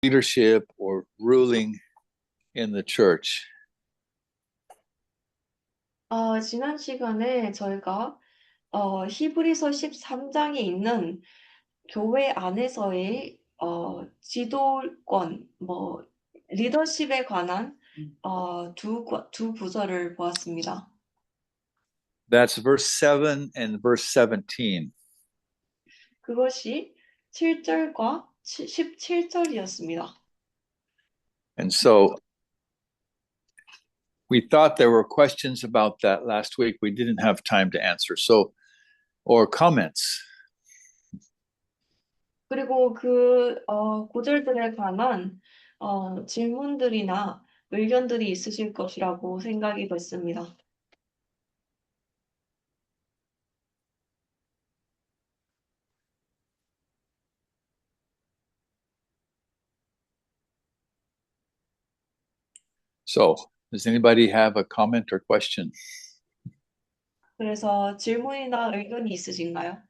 leadership or ruling in the church. 지난 시간에 저희가 히브리서 13장에 있는 교회 안에서의 지도권, 리더십에 관한 두 구절을 보았습니다. That's verse 7 and verse 17. 그것이 7절과 17절이었습니다. And so we thought there were questions about that last week. We didn't have time to answer. Or comments. 그리고 그 구절들에 관한 질문들이나 의견들이 있으실 것이라고 생각이 됐습니다. So, does anybody have a comment or question? 그래서 질문이나 의견이 있으신가요?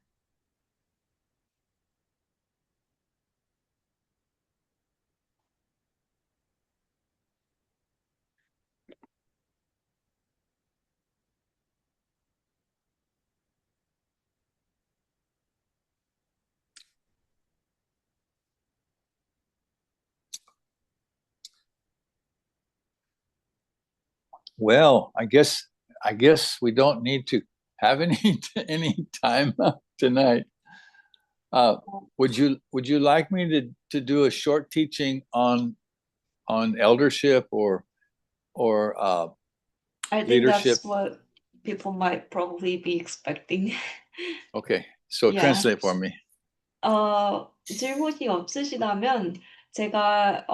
Well, I guess we don't need to have any time tonight. Would you like me to do a short teaching on eldership or I think leadership? that's what people might probably be expecting. Okay, so Yeah. translate for me. 질문이 없으시다면 제가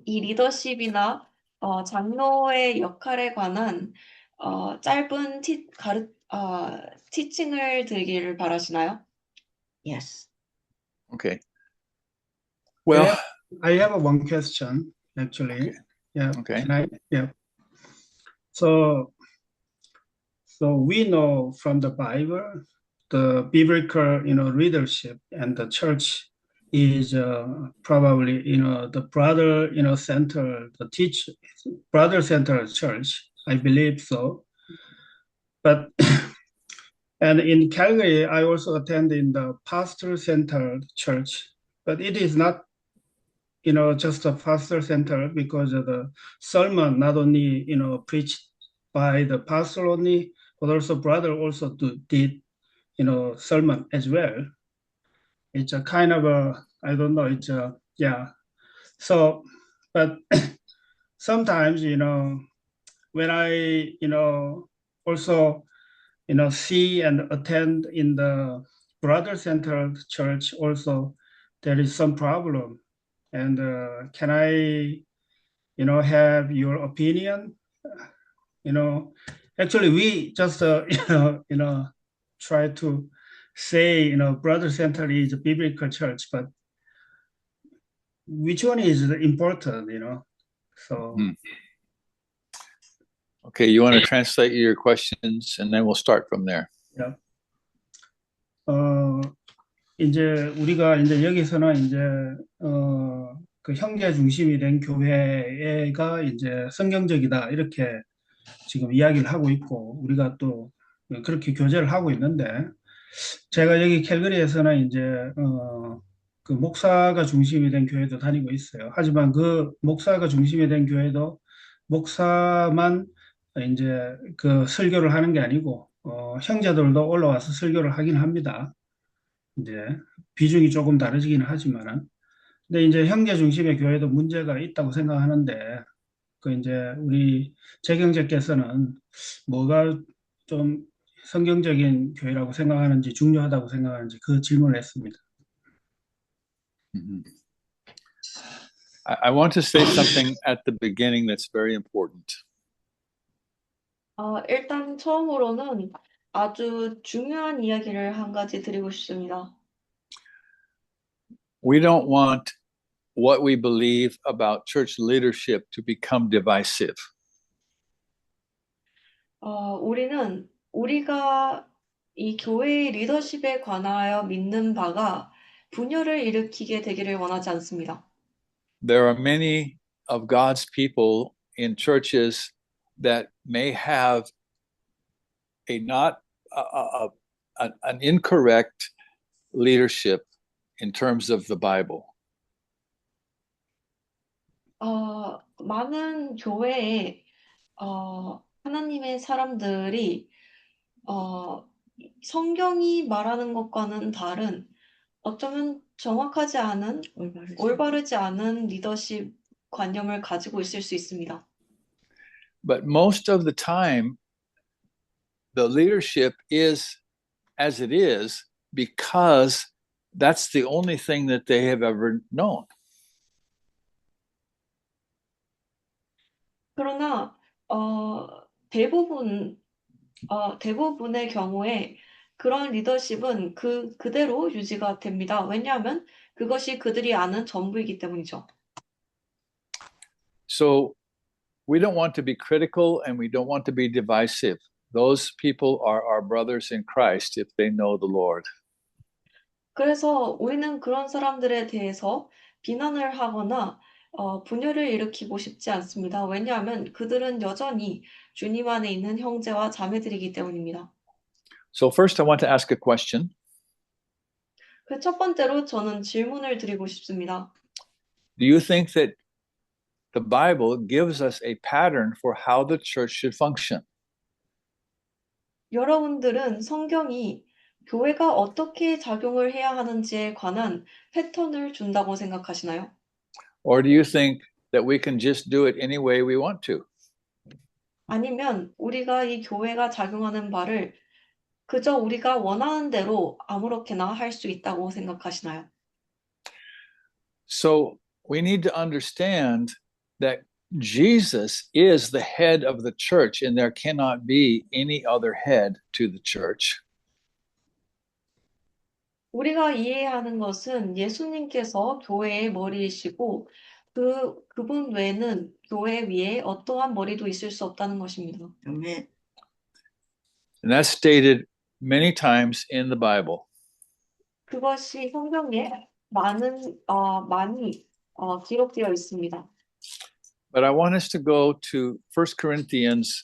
이 리더십이나 장로의 역할에 관한 짧은 티칭을 드리기를 바라시나요? Yes. Okay. Well, I have one question actually. Okay. Yeah. Okay. Can I? Yeah. So we know from the Bible, the biblical, leadership and the church is probably, the brother, center, brother centered church. I believe so. But and in Calgary, I also attend in the pastor centered church, but it is not, just a pastor centered because of the sermon not only, preached by the pastor only, but also brother also did, sermon as well. It's a kind of I don't know, it's yeah. So, but sometimes, when I, also, see and attend in the brother-centered church also, there is some problem. And can I, have your opinion? Actually, we just, try to say, brother center is a biblical church, but which one is important, So. Okay, you want to translate your questions and then we'll start from there. Yeah. 이제 우리가 이제 여기서는 이제 그 형제 중심이 된 교회가 이제 성경적이다 이렇게 지금 이야기를 하고 있고 우리가 또 그렇게 교제를 하고 있는데 제가 여기 캘거리에서는 이제 그 목사가 중심이 된 교회도 다니고 있어요. 하지만 그 목사가 중심이 된 교회도 목사만 이제 그 설교를 하는 게 아니고 형제들도 올라와서 설교를 하긴 합니다. 이제 비중이 조금 다르지긴 하지만은 근데 이제 형제 중심의 교회도 문제가 있다고 생각하는데 그 이제 우리 재경제께서는 뭐가 좀 성경적인 교회라고 생각하는지 중요하다고 생각하는지 그 질문을 했습니다. I want to say something at the beginning that's very important. 일단 처음으로는 아주 중요한 이야기를 한 가지 드리고 싶습니다. We don't want what we believe about church leadership to become divisive. 우리가 이 교회의 리더십에 관하여 믿는 바가 분열을 일으키게 되기를 원하지 않습니다. There are many of God's people in churches that may have a not an incorrect leadership in terms of the Bible. 많은 교회에 하나님의 사람들이 성경이 말하는 것과는 다른 어쩌면 정확하지 않은 올바르지 않은 리더십 관념을 가지고 있을 수 있습니다. But most of the time, the leadership is as it is because that's the only thing that they have ever known. 그러나 대부분의 경우에 그런 리더십은 그대로 유지가 됩니다. 왜냐하면 그것이 그들이 아는 전부이기 때문이죠. So we don't want to be critical and we don't want to be divisive. Those people are our brothers in Christ if they know the Lord. 그래서 우리는 그런 사람들에 대해서 비난을 하거나 분열을 일으키고 싶지 않습니다. 왜냐하면 그들은 여전히 주님 안에 있는 형제와 자매들이기 때문입니다. So first I want to ask a question. 그 첫 번째로 저는 질문을 드리고 싶습니다. Do you think that the Bible gives us a pattern for how the church should function? 여러분들은 성경이 교회가 어떻게 작용을 해야 하는지에 관한 패턴을 준다고 생각하시나요? Or do you think that we can just do it any way we want to? 아니면 우리가 이 교회가 작용하는 바를 그저 우리가 원하는 대로 아무렇게나 할 수 있다고 생각하시나요? So we need to understand that Jesus is the head of the church and there cannot be any other head to the church. 우리가 이해하는 것은 예수님께서 교회의 머리이시고 그분 외에는 교회 위에 어떠한 머리도 있을 수 없다는 것입니다. 아멘. And that's stated many times in the Bible. 그것이 성경에 많이 기록되어 있습니다. But I want us to go to 1 Corinthians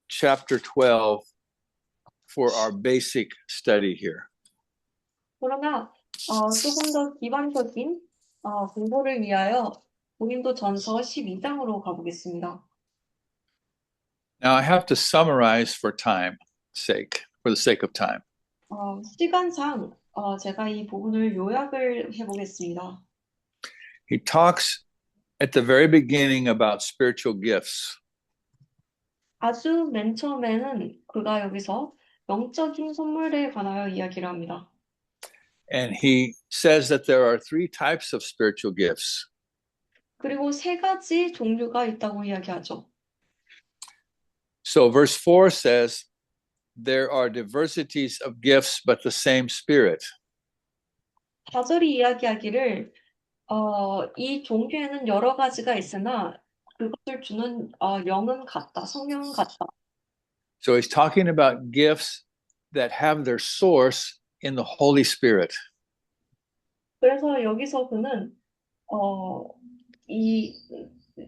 chapter 12 for our basic study here. 그러나 조금 더 기반적인 공부를 위하여 고린도전서 12장으로 가보겠습니다. Now I have to summarize for the sake of time. 시간상 제가 이 부분을 요약을 해보겠습니다. He talks at the very beginning about spiritual gifts. 아주 맨 처음에는 그가 여기서 영적인 선물에 관하여 이야기를 합니다. And he says that there are three types of spiritual gifts. 그리고 세 가지 종류가 있다고 이야기하죠. So verse 4 says, there are diversities of gifts, but the same Spirit. 4절이 이야기하기를 이 종류에는 여러 가지가 있으나 그것을 주는 영은 같다, 성령은 같다. So he's talking about gifts that have their source in the Holy Spirit. 그래서 여기서 그는 이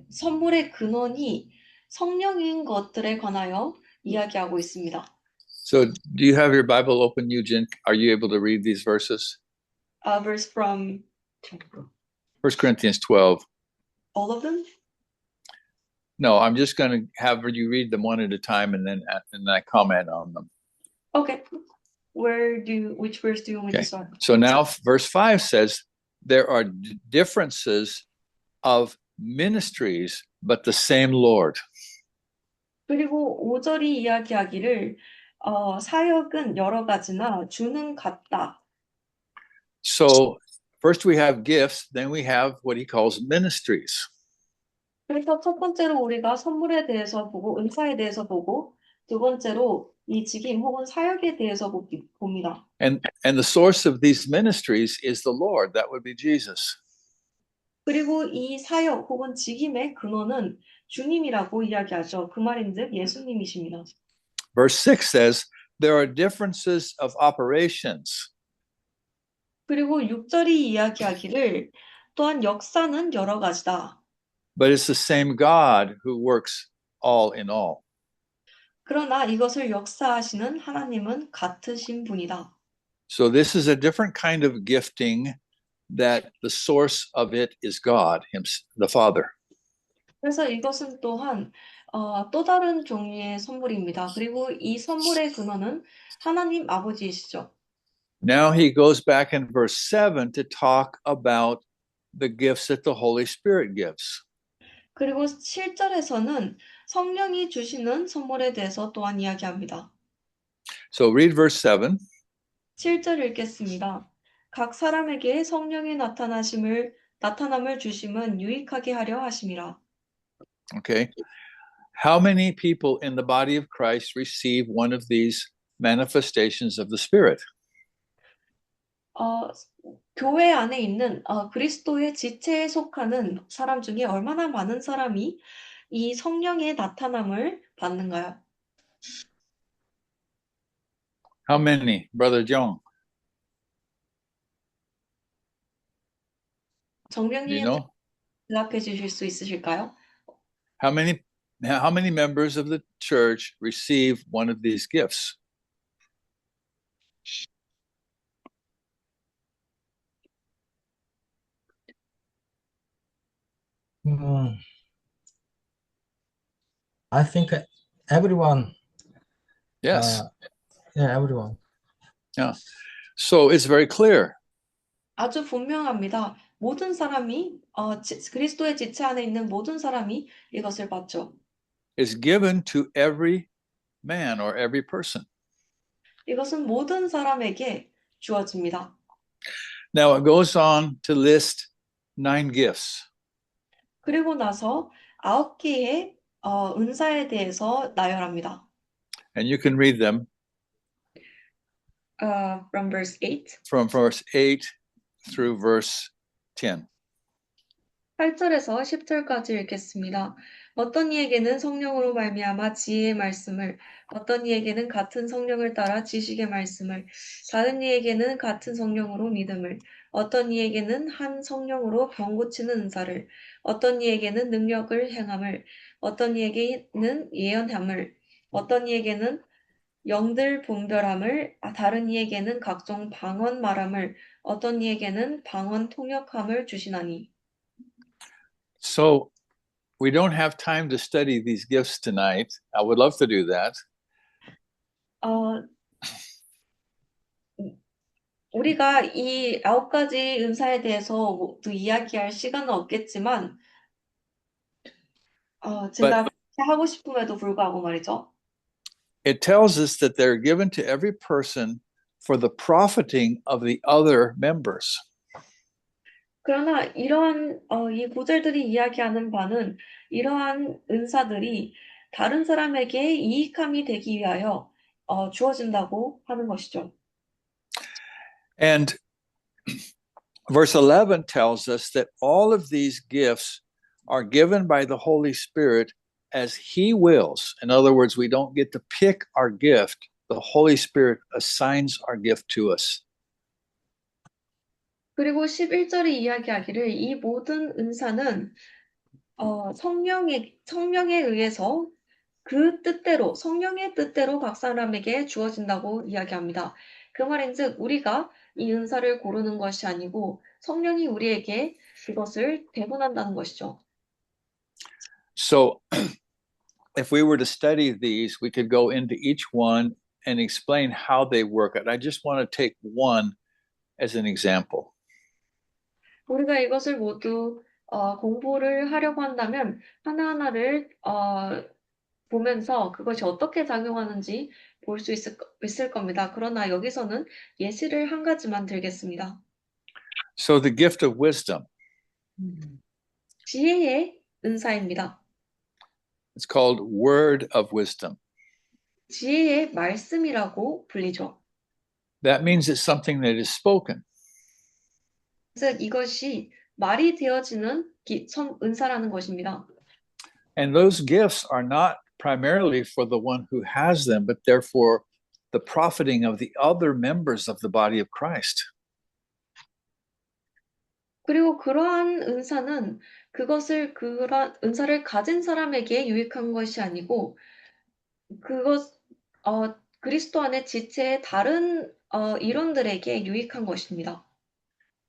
선물의 근원이 성령인 것들에 관하여 이야기하고 있습니다. So do you have your Bible open, Eugene? Are you able to read these verses? Verse from 1 Corinthians 12. all of them? No, I'm just going to have you read them one at a time and then I comment on them. Okay. Which verse do you want me to start? So now verse 5 says, there are differences of ministries, but the same Lord. 그리고 5절이 이야기하기를 사역은 여러 가지나 주는 같다. So first we have gifts, then we have what he calls ministries. 그래서 첫 번째로 우리가 선물에 대해서 보고 은사에 대해서 보고 두 번째로 이 직임 혹은 사역에 대해서 봅니다. And the source of these ministries is the Lord. That would be Jesus. 그리고 이 사역 혹은 직임의 근원은 주님이라고 이야기하죠. 그 말인즉 예수님이십니다. Verse 6 says, there are differences of operations. 그리고 6절이 이야기하기를 또한 역사는 여러 가지다. but it's the same God who works all in all. 그러나 이것을 역사하시는 하나님은 같으신 분이다. So this is a different kind of gifting that the source of it is God, the Father. 그래서 이것은 또한 또 다른 종류의 선물입니다. 그리고 이 선물의 근원은 하나님 아버지이시죠. Now he goes back in verse 7 to talk about the gifts that the Holy Spirit gives. 그리고 7절에서는 성령이 주시는 선물에 대해서 또한 이야기합니다. So read verse 7. 7절 읽겠습니다. 각 사람에게 성령의 나타남을 주심은 유익하게 하려 하심이라. Okay. How many people in the body of Christ receive one of these manifestations of the Spirit? 교회 안에 있는 그리스도의 지체에 속하는 사람 중에 얼마나 많은 사람이 이 성령의 나타남을 받는가요? How many, Brother Jong? Do you 정명님 know? 대답해 주실 수 있으실까요? How many members of the church receive one of these gifts? I think everyone. Yes. Yeah, everyone. So it's very clear. 아주 분명합니다. 모든 사람이 그리스도의 지체 안에 있는 모든 사람이 이것을 받죠. It's given to every man or every person. 이것은 모든 사람에게 주어집니다. Now it goes on to list 9 gifts. 그리고 나서 9개의 은사에 대해서 나열합니다. And you can read them From verse 8. from verse 8 through verse 10. 8절에서 10절까지 읽겠습니다. 어떤 이에게는 성령으로 말미암아 지혜의 말씀을, 어떤 이에게는 같은 성령을 따라 지식의 말씀을, 다른 이에게는 같은 성령으로 믿음을, 어떤 이에게는 한 성령으로 병 고치는 은사를, 어떤 이에게는 능력을 행함을, 어떤 이에게는 예언함을, 어떤 이에게는 영들 분별함을, 다른 이에게는 각종 방언 말함을, 어떤 이에게는 방언 통역함을 주시나니. So we don't have time to study these gifts tonight. I would love to do that. 우리가 이 9가지 은사에 대해서 모두 이야기할 시간은 없겠지만, 제가 그렇게 하고 싶음에도 불구하고 말이죠. It tells us that they're given to every person for the profiting of the other members. 그러나 이러한 이 구절들이 이야기하는 바는 이러한 은사들이 다른 사람에게 이익함이 되기 위하여 주어진다고 하는 것이죠. And verse 11 tells us that all of these gifts are given by the Holy Spirit as He wills. In other words, we don't get to pick our gift. The Holy Spirit assigns our gift to us. 그리고 11절이 이야기하기를 이 모든 은사는 성령에 의해서 그 뜻대로, 성령의 뜻대로 각 사람에게 주어진다고 이야기합니다. 그 말인즉 우리가 이 은사를 고르는 것이 아니고 성령이 우리에게 그것을 배분한다는 것이죠. So if we were to study these, we could go into each one and explain how they work. And I just want to take one as an example. 우리가 이것을 모두 공부를 하려고 한다면 하나하나를 보면서 그것이 어떻게 작용하는지 볼 수 있을 겁니다. 그러나 여기서는 예시를 한 가지만 들겠습니다. So the gift of wisdom. 지혜의 은사입니다. It's called word of wisdom. 지혜의 말씀이라고 불리죠. That means it's something that is spoken. 즉 이것이 말이 되어지는 은사라는 것입니다. And those gifts are not primarily for the one who has them, but they're for the profiting of the other members of the body of Christ. 그리고 그러한 은사는 그러한 은사를 가진 사람에게 유익한 것이 아니고 그것 그리스도 안의 지체의 다른 일원들에게 유익한 것입니다.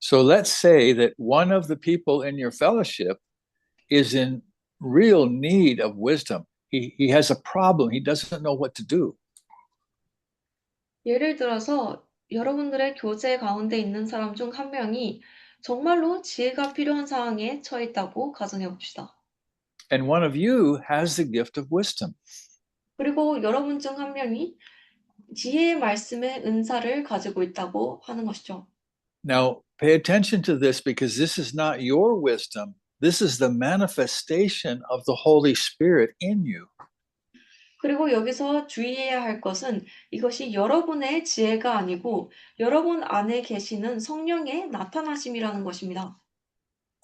So let's say that one of the people in your fellowship is in real need of wisdom. He has a problem. He doesn't know what to do. 예를 들어서 여러분들의 교제 가운데 있는 사람 중 한 명이 정말로 지혜가 필요한 상황에 처해 있다고 가정해 봅시다. And one of you has the gift of wisdom. 그리고 여러분 중 한 명이 지혜의 말씀의 은사를 가지고 있다고 하는 것이죠. Now, pay attention to this because this is not your wisdom. This is the manifestation of the Holy Spirit in you. 그리고 여기서 주의해야 할 것은 이것이 여러분의 지혜가 아니고 여러분 안에 계시는 성령의 나타나심이라는 것입니다.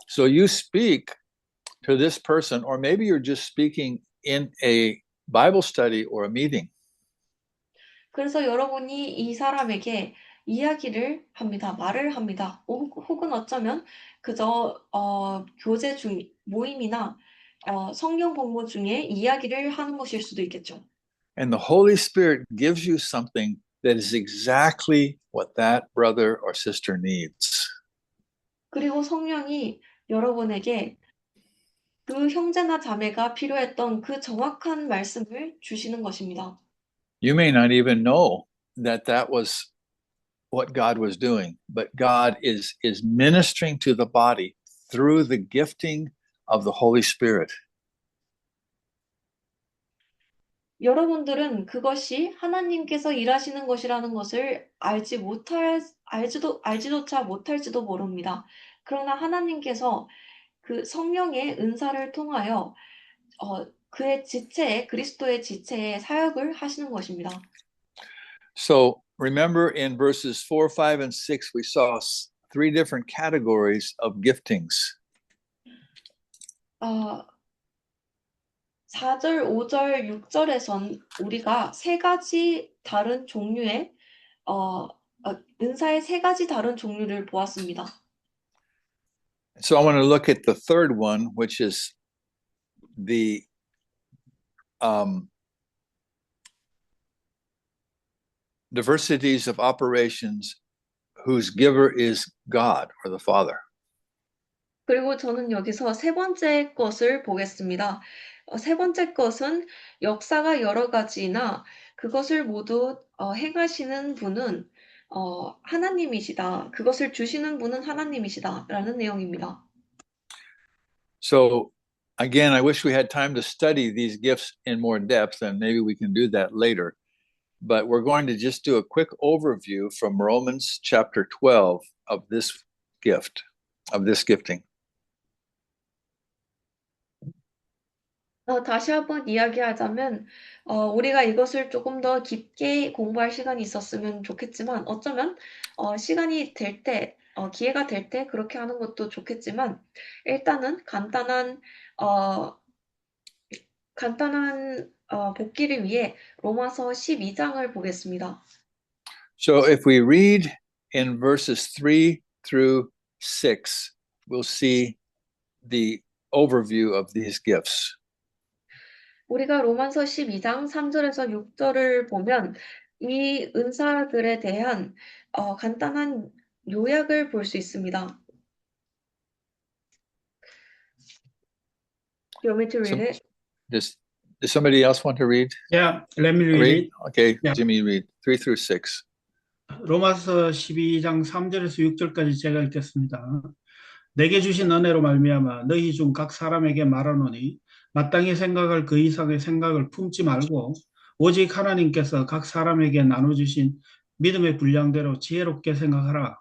So you speak to this person, or maybe you're just speaking in a Bible study or a meeting. 그래서 여러분이 이 사람에게 이야기를 합니다. 말을 합니다. 혹은 어쩌면 그저 교제 중 모임이나 성경 공부 중에 이야기를 하는 것일 수도 있겠죠. And the Holy Spirit gives you something that is exactly what that brother or sister needs. 그리고 성령이 여러분에게 그 형제나 자매가 필요했던 그 정확한 말씀을 주시는 것입니다. You may not even know that that was what God was doing, but God is ministering to the body through the gifting of the Holy Spirit. 여러분들은 그것이 하나님께서 일하시는 것이라는 것을 알지조차 못할지도 모릅니다. 그러나 하나님께서 그 성령의 은사를 통하여 그의 지체에 그리스도의 지체에 사역을 하시는 것입니다. So remember in verses 4, 5, and 6, we saw three different categories of giftings. 4절, 5절, 6절에선 우리가 세 가지 다른 종류의 은사의 세 가지 다른 종류를 보았습니다. So I want to look at the third one, which is the diversities of operations whose giver is God or the Father. 그리고 저는 여기서 세 번째 것을 보겠습니다. 세 번째 것은 역사가 여러 가지나 그것을 모두 행하시는 분은 하나님이시다. 그것을 주시는 분은 하나님이시다라는 내용입니다. So again, I wish we had time to study these gifts in more depth, and maybe we can do that later. But we're going to just do a quick overview from Romans chapter 12 of this gift, of this gifting. 다시 한번 이야기하자면 우리가 이것을 조금 더 깊게 공부할 시간이 있었으면 좋겠지만 어쩌면 시간이 될 때, 기회가 될 때 그렇게 하는 것도 좋겠지만 일단은 간단한 복기를 위해 로마서 12장을 보겠습니다. So if we read in verses 3 through 6, we'll see the overview of these gifts. 우리가 로마서 12장 3절에서 6절을 보면 이 은사들에 대한 간단한 요약을 볼 수 있습니다. You want me to read it? Does somebody else want to read? Yeah, let me read it. Okay, Yeah. Jimmy, read 3 through 6. 로마서 12장 3절에서 6절까지 제가 읽겠습니다. 내게 주신 은혜로 말미암아 너희 중 각 사람에게 말하노니 마땅히 생각할 그 이상의 생각을 품지 말고 오직 하나님께서 각 사람에게 나눠주신 믿음의 분량대로 지혜롭게 생각하라.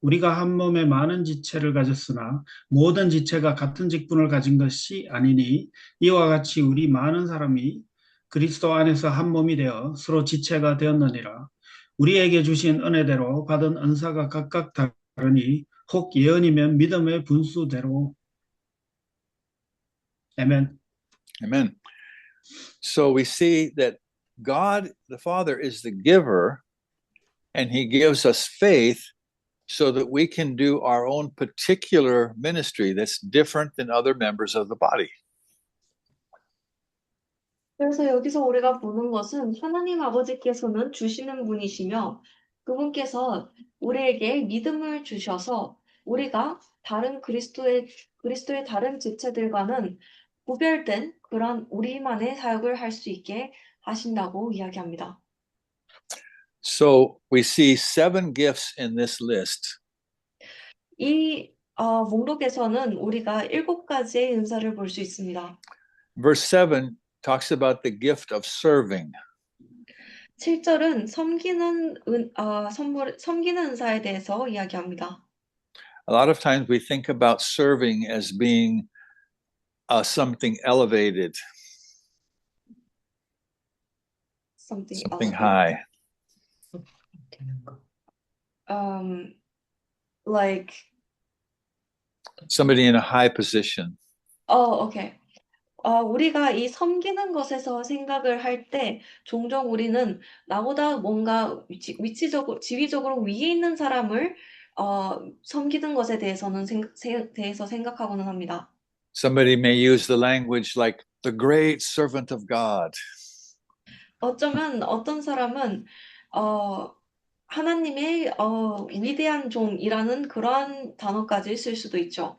우리가 한 몸에 많은 지체를 가졌으나 모든 지체가 같은 직분을 가진 것이 아니니 이와 같이 우리 많은 사람이 그리스도 안에서 한 몸이 되어 서로 지체가 되었느니라. 우리에게 주신 은혜대로 받은 은사가 각각 다르니 혹 예언이면 믿음의 분수대로. 아멘. Amen. So we see that God, the Father, is the giver, and he gives us faith so that we can do our own particular ministry that's different than other members of the body. 그래서 여기서 우리가 보는 것은 하나님 아버지께서는 주시는 분이시며 그분께서 우리에게 믿음을 주셔서 우리가 다른 그리스도의 다른 지체들과는 구별된 그런 우리만의 사역을 할 수 있게 하신다고 이야기합니다. So we see 7 gifts in this list. 이 목록에서는 우리가 7가지의 은사를 볼 수 있습니다. Verse 7 talks about the gift of serving. 7절은 섬기는 은사에 대해서 이야기합니다. A lot of times we think about serving as being something elevated, something high. Like Somebody in a high position. okay. 우리가 이 섬기는 것에서 생각을 할 때 종종 우리는 나보다 뭔가 지위적으로 위에 있는 사람을 섬기는 것에 대해서는 생각하고는 합니다. Somebody may use the language like the great servant of God. 어쩌면 어떤 사람은 하나님의 위대한 종이라는 그런 단어까지 쓸 수도 있죠.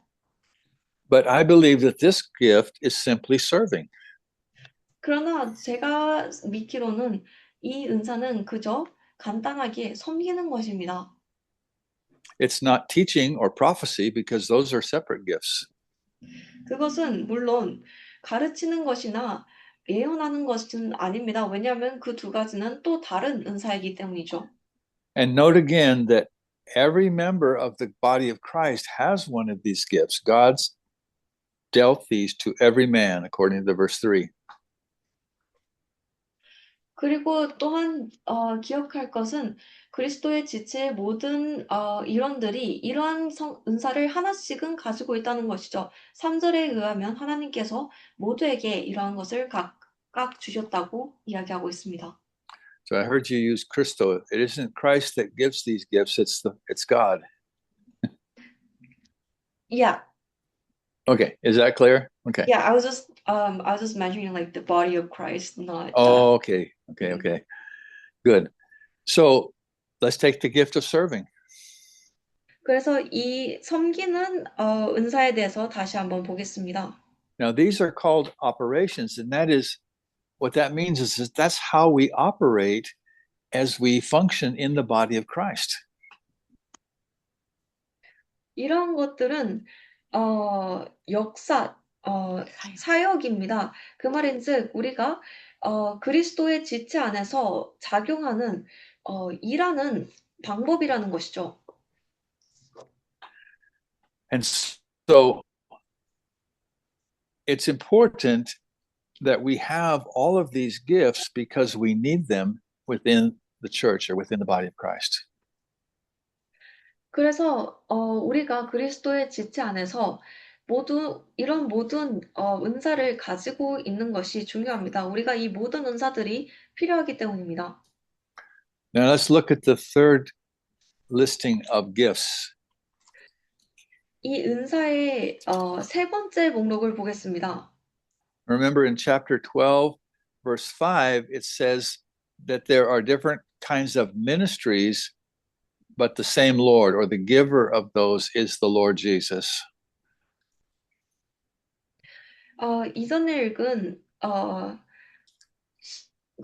But I believe that this gift is simply serving. 그러나 제가 믿기로는 이 은사는 그저 간단하게 섬기는 것입니다. It's not teaching or prophecy because those are separate gifts. 그것은 물론 가르치는 것이나 예언하는 것은 아닙니다. 왜냐하면 그 2가지는 또 다른 은사이기 때문이죠. And note again that every member of the body of Christ has one of these gifts. God's dealt these to every man, according to verse 3. 그리고 또한 기억할 것은 그리스도의 지체의 모든 일원들이 이러한 은사를 하나씩은 가지고 있다는 것이죠. 3절에 의하면 하나님께서 모두에게 이러한 것을 각각 주셨다고 이야기하고 있습니다. So I heard you use Christo. It isn't Christ that gives these gifts, it's God. Yeah. Okay, is that clear? Okay. Yeah, I was just mentioning like the body of Christ, not Oh, okay. Good. So let's take the gift of serving. 그래서 이 섬기는 은사에 대해서 다시 한번 보겠습니다. Now, these are called operations, and that is what that means is that that's how we operate as we function in the body of Christ. 이런 것들은 사역입니다. 그 말인즉 우리가 그리스도의 지체 안에서 작용하는 일하는 방법이라는 것이죠. And so it's important that we have all of these gifts because we need them within the church or within the body of Christ. 그래서 우리가 그리스도의 지체 안에서 이런 모든 은사를 가지고 있는 것이 중요합니다. 우리가 이 모든 은사들이 필요하기 때문입니다. Now let's look at the third listing of gifts. 이 은사의 3번째 목록을 보겠습니다. Remember in chapter 12, verse 5, it says that there are different kinds of ministries, but the same Lord, or the giver of those is the Lord Jesus. 이전에 읽은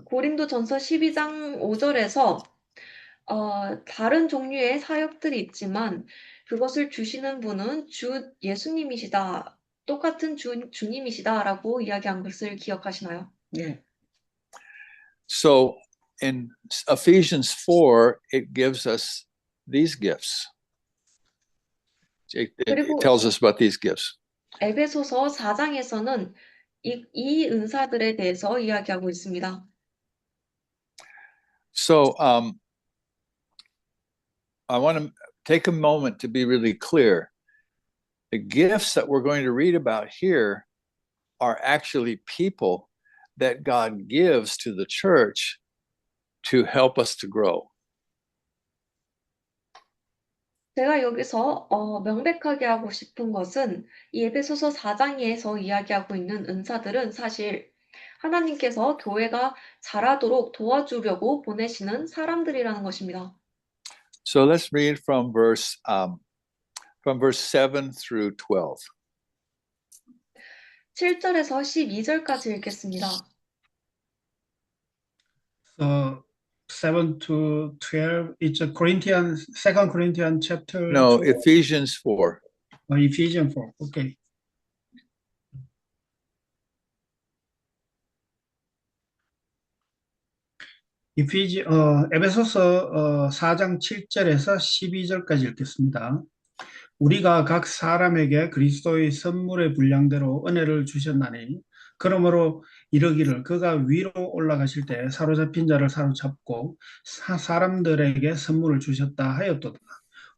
고린도전서 12장 5절에서 다른 종류의 사역들이 있지만 그것을 주시는 분은 주 예수님이시다. 똑같은 주님이시다라고 이야기한 것을 기억하시나요? Yeah. So in Ephesians 4, it gives us these gifts. It tells us about these gifts. 에베소서 4장에서는 이 은사들에 대해서 이야기하고 있습니다. So I want to take a moment to be really clear. The gifts that we're going to read about here are actually people that God gives to the church to help us to grow. 제가 여기서 명백하게 하고 싶은 것은 이 에베소서 4장에서 이야기하고 있는 은사들은 사실 하나님께서 교회가 잘하도록 도와주려고 보내시는 사람들이라는 것입니다. So let's read from verse 7 through 12. 7절에서 12절까지 읽겠습니다. So 7 to 12, it's a Corinthians, 2 Corinthians chapter No, 2, Ephesians 4. or Ephesians 4. Okay. 에베소서 4장 7절에서 12절까지 읽겠습니다. 우리가 각 사람에게 그리스도의 선물의 분량대로 은혜를 주셨나니 그러므로 이르기를 그가 위로 올라가실 때 사로잡힌 자를 사로잡고 사람들에게 선물을 주셨다 하였도다.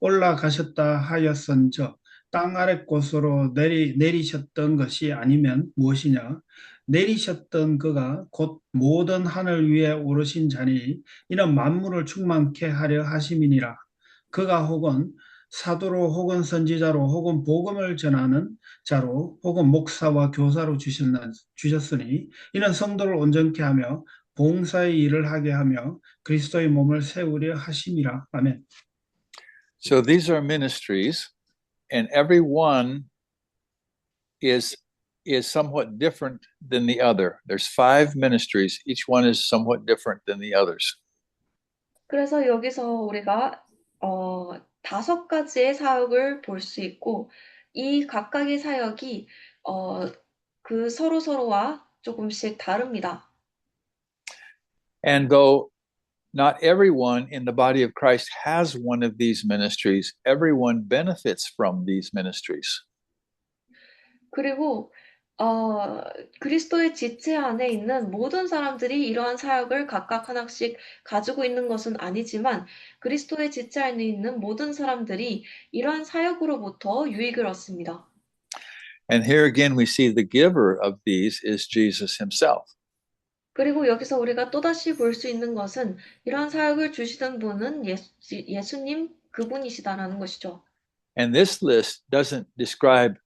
올라가셨다 하였은즉 땅 아래 곳으로 내리셨던 것이 아니면 무엇이냐? 내리셨던 그가 곧 모든 하늘 위에 오르신 자니 이는 만물을 충만케 하려 하심이니라. 그가 혹은 사도로 혹은 선지자로 혹은 복음을 전하는 자로 혹은 목사와 교사로 주셨으니 이는 성도를 온전케 하며 봉사의 일을 하게 하며 그리스도의 몸을 세우려 하심이라. 아멘. So these are ministries, and every one is somewhat different than the other. There's 5 ministries. Each one is somewhat different than the others. 그래서 여기서 우리가 5가지의 사역을 볼 수 있고 이 각각의 사역이 그 서로서로와 조금씩 다릅니다. And though not everyone in the body of Christ has one of these ministries, everyone benefits from these ministries. 그리고 그리스도의 지체 안에 있는 모든 사람들이 이러한 사역을 각각 하나씩 가지고 있는 것은 아니지만 그리스도의 지체 안에 있는 모든 사람들이 이러한 사역으로부터 유익을 얻습니다. And here again we see the giver of these is Jesus himself. 그리고 여기서 우리가 또다시 볼 수 있는 것은 이러한 사역을 주시던 분은 예수님 그분이시다라는 것이죠. And this list doesn't describe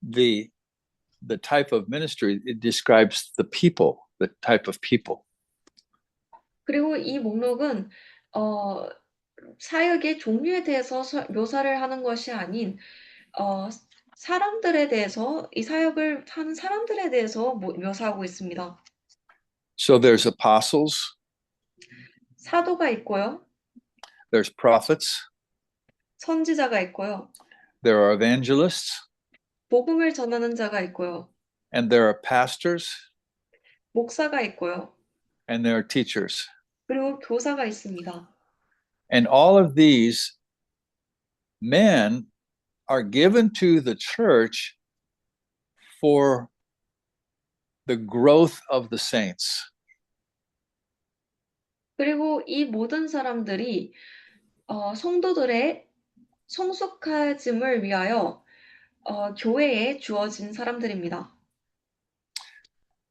the type of ministry, it describes the people, the type of people. 그리고 이 목록은 사역의 종류에 대해서 묘사를 하는 것이 아닌 사람들에 대해서 이 사역을 하는 사람들에 대해서 묘사하고 있습니다. So there's apostles, 사도가 있고요. there's prophets, 선지자가 있고요. there are evangelists, 복음을 전하는 자가 있고요. and there are pastors, 목사가 있고요. and there are teachers. 그리고 교사가 있습니다. And all of these men are given to the church for the growth of the saints. 그리고 이 모든 사람들이 성도들의 성숙해짐을 위하여 교회에 주어진 사람들입니다.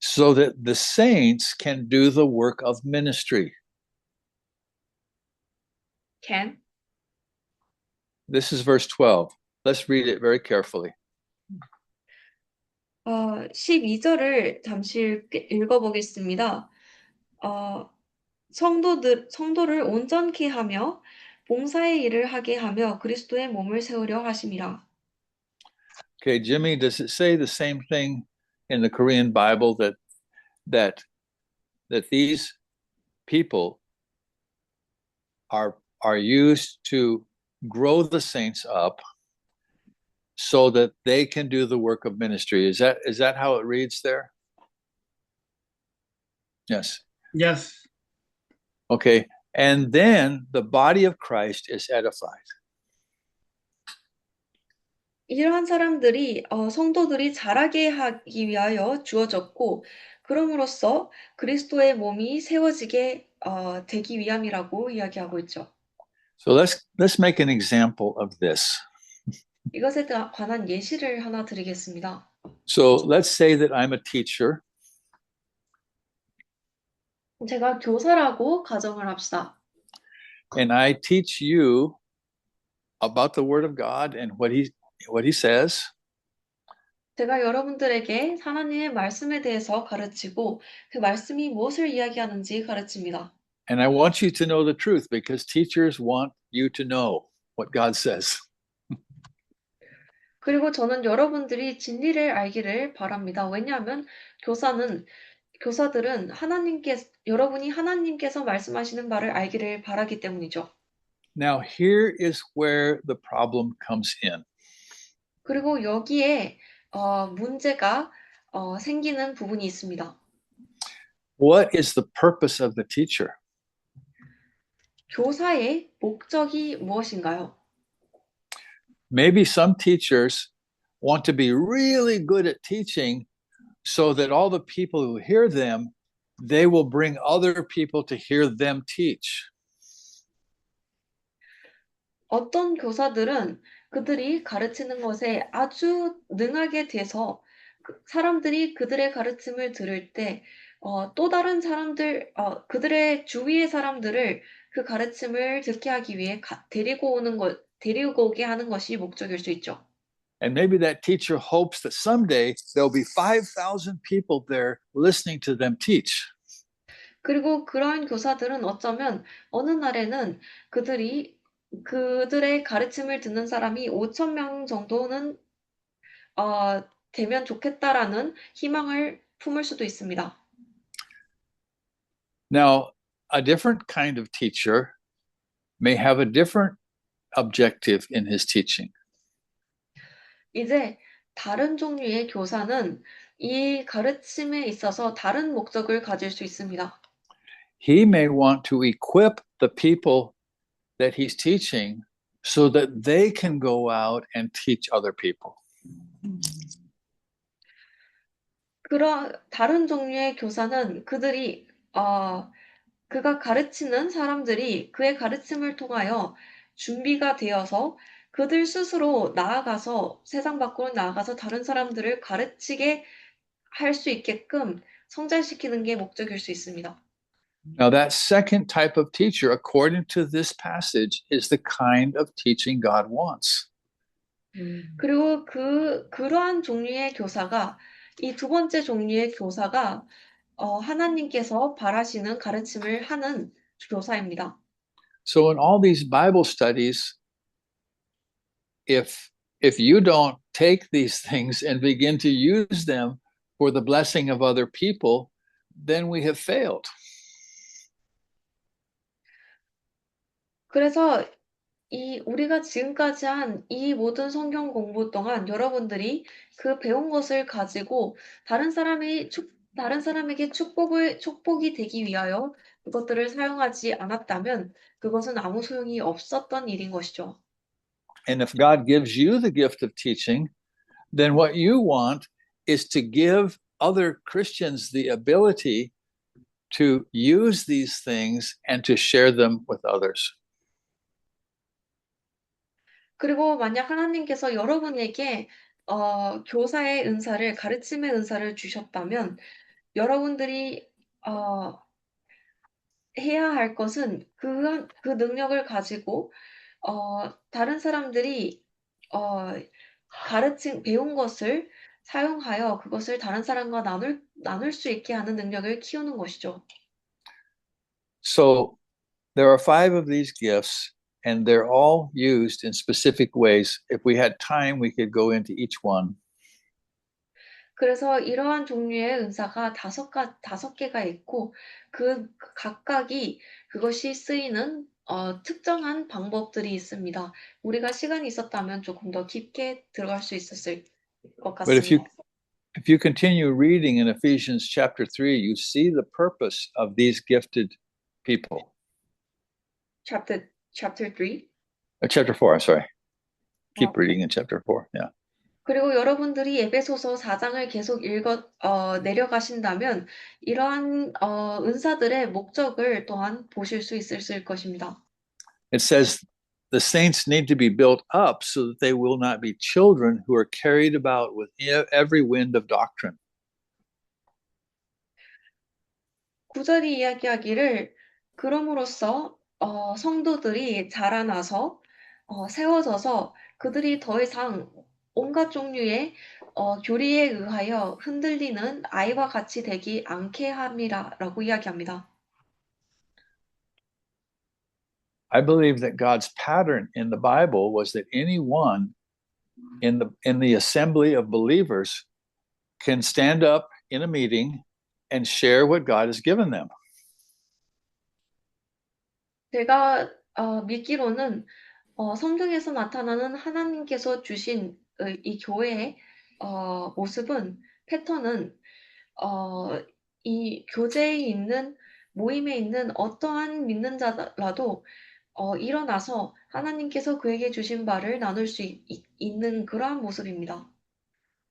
So that the saints can do the work of ministry. Can. This is verse 12. Let's read it very carefully. 12절을 잠시 읽어보겠습니다. 성도를 온전케 하며 봉사의 일을 하게 하며 그리스도의 몸을 세우려 하심이라. Okay, Jimmy, does it say the same thing in the Korean Bible that these people are used to grow the saints up so that they can do the work of ministry? Is that how it reads there? Yes. Yes. Okay. And then the body of Christ is edified. 이러한 사람들이 성도들이 자라게 하기 위하여 주어졌고 그럼으로써 그리스도의 몸이 세워지게 되기 위함이라고 이야기하고 있죠. So let's make an example of this. 이것에 관한 예시를 하나 드리겠습니다. So let's say that I'm a teacher. 제가 교사라고 가정을 합시다. And I teach you about the Word of God and what He says. 제가 여러분들에게 하나님의 말씀에 대해서 가르치고 그 말씀이 무엇을 이야기하는지 가르칩니다. And I want you to know the truth because teachers want you to know what God says. 그리고 저는 여러분들이 진리를 알기를 바랍니다. 왜냐하면 교사들은 여러분이 하나님께서 말씀하시는 바를 알기를 바라기 때문이죠. Now, here is where the problem comes in. 그리고 여기에 문제가 생기는 부분이 있습니다. What is the purpose of the teacher? 교사의 목적이 무엇인가요? Maybe some teachers want to be really good at teaching so that all the people who hear them, they will bring other people to hear them teach. 어떤 교사들은 그들이 가르치는 것에 아주 능하게 돼서 사람들이 그들의 가르침을 들을 때 또 다른 사람들, 그들의 주위의 사람들을 그 가르침을 듣게 하기 위해 데리고 오게 하는 것이 목적일 수 있죠. And maybe that teacher hopes that someday there'll be 5,000 people there listening to them teach. 그리고 그러한 교사들은 어쩌면 어느 날에는 그들의 가르침을 듣는 사람이 5,000명 정도는 되면 좋겠다라는 희망을 품을 수도 있습니다. Now, a different kind of teacher may have a different objective in his teaching. 이제 다른 종류의 교사는 이 가르침에 있어서 다른 목적을 가질 수 있습니다. He may want to equip the people that he's teaching so that they can go out and teach other people. 다른 종류의 교사는 그가 가르치는 사람들이 그의 가르침을 통하여 준비가 되어서 그들 스스로 세상 밖으로 나아가서 다른 사람들을 가르치게 할 수 있게끔 성장시키는 게 목적일 수 있습니다. Now, that second type of teacher, according to this passage, is the kind of teaching God wants. 그리고 그러한 종류의 교사가, 이 두 번째 종류의 교사가 하나님께서 바라시는 가르침을 하는 교사입니다. So, in all these Bible studies, if you don't take these things and begin to use them for the blessing of other people, then we have failed. 그래서 우리가 지금까지 한 이 모든 성경 공부 동안 여러분들이 그 배운 것을 가지고 다른 사람에게 축복이 되기 위하여 그것들을 사용하지 않았다면 그것은 아무 소용이 없었던 일인 것이죠. And if God gives you the gift of teaching, then what you want is to give other Christians the ability to use these things and to share them with others. 그리고 만약 하나님께서 여러분에게 교사의 은사를, 가르침의 은사를 주셨다면 여러분들이 해야 할 것은 그 능력을 가지고 다른 사람들이 배운 것을 사용하여 그것을 다른 사람과 나눌 수 있게 하는 능력을 키우는 것이죠. So there are 5 of these gifts, and they're all used in specific ways. If we had time, we could go into each one. 그래서 이러한 종류의 은사가 5개가 있고 그 각각이 그것이 쓰이는 특정한 방법들이 있습니다. 우리가 시간이 있었다면 조금 더 깊게 들어갈 수 있었을 것 But 같습니다. if you continue reading in Ephesians chapter 3, you see the purpose of these gifted people. Chapter 3. Chapter 4, I'm sorry. Keep Oh. reading in chapter 4. Yeah. 그리고 여러분들이 에베소서 4장을 계속 내려가신다면 이러한 은사들의 목적을 또한 보실 수 있을 것입니다. It says the saints need to be built up so that they will not be children who are carried about with every wind of doctrine. 9절이 이야기하기를 그럼으로써 성도들이 자라나서 세워져서 그들이 더 이상 온갖 종류의 교리에 의하여 흔들리는 아이와 같이 되지 않게 함이라라고 이야기합니다. I believe that God's pattern in the Bible was that anyone in the assembly of believers can stand up in a meeting and share what God has given them. 제가 믿기로는 성경에서 나타나는 하나님께서 주신 이 교회의 모습은 패턴은 이 교제에 있는 모임에 있는 어떠한 믿는 자라도 일어나서 하나님께서 그에게 주신 바를 나눌 수 있는 그러한 모습입니다.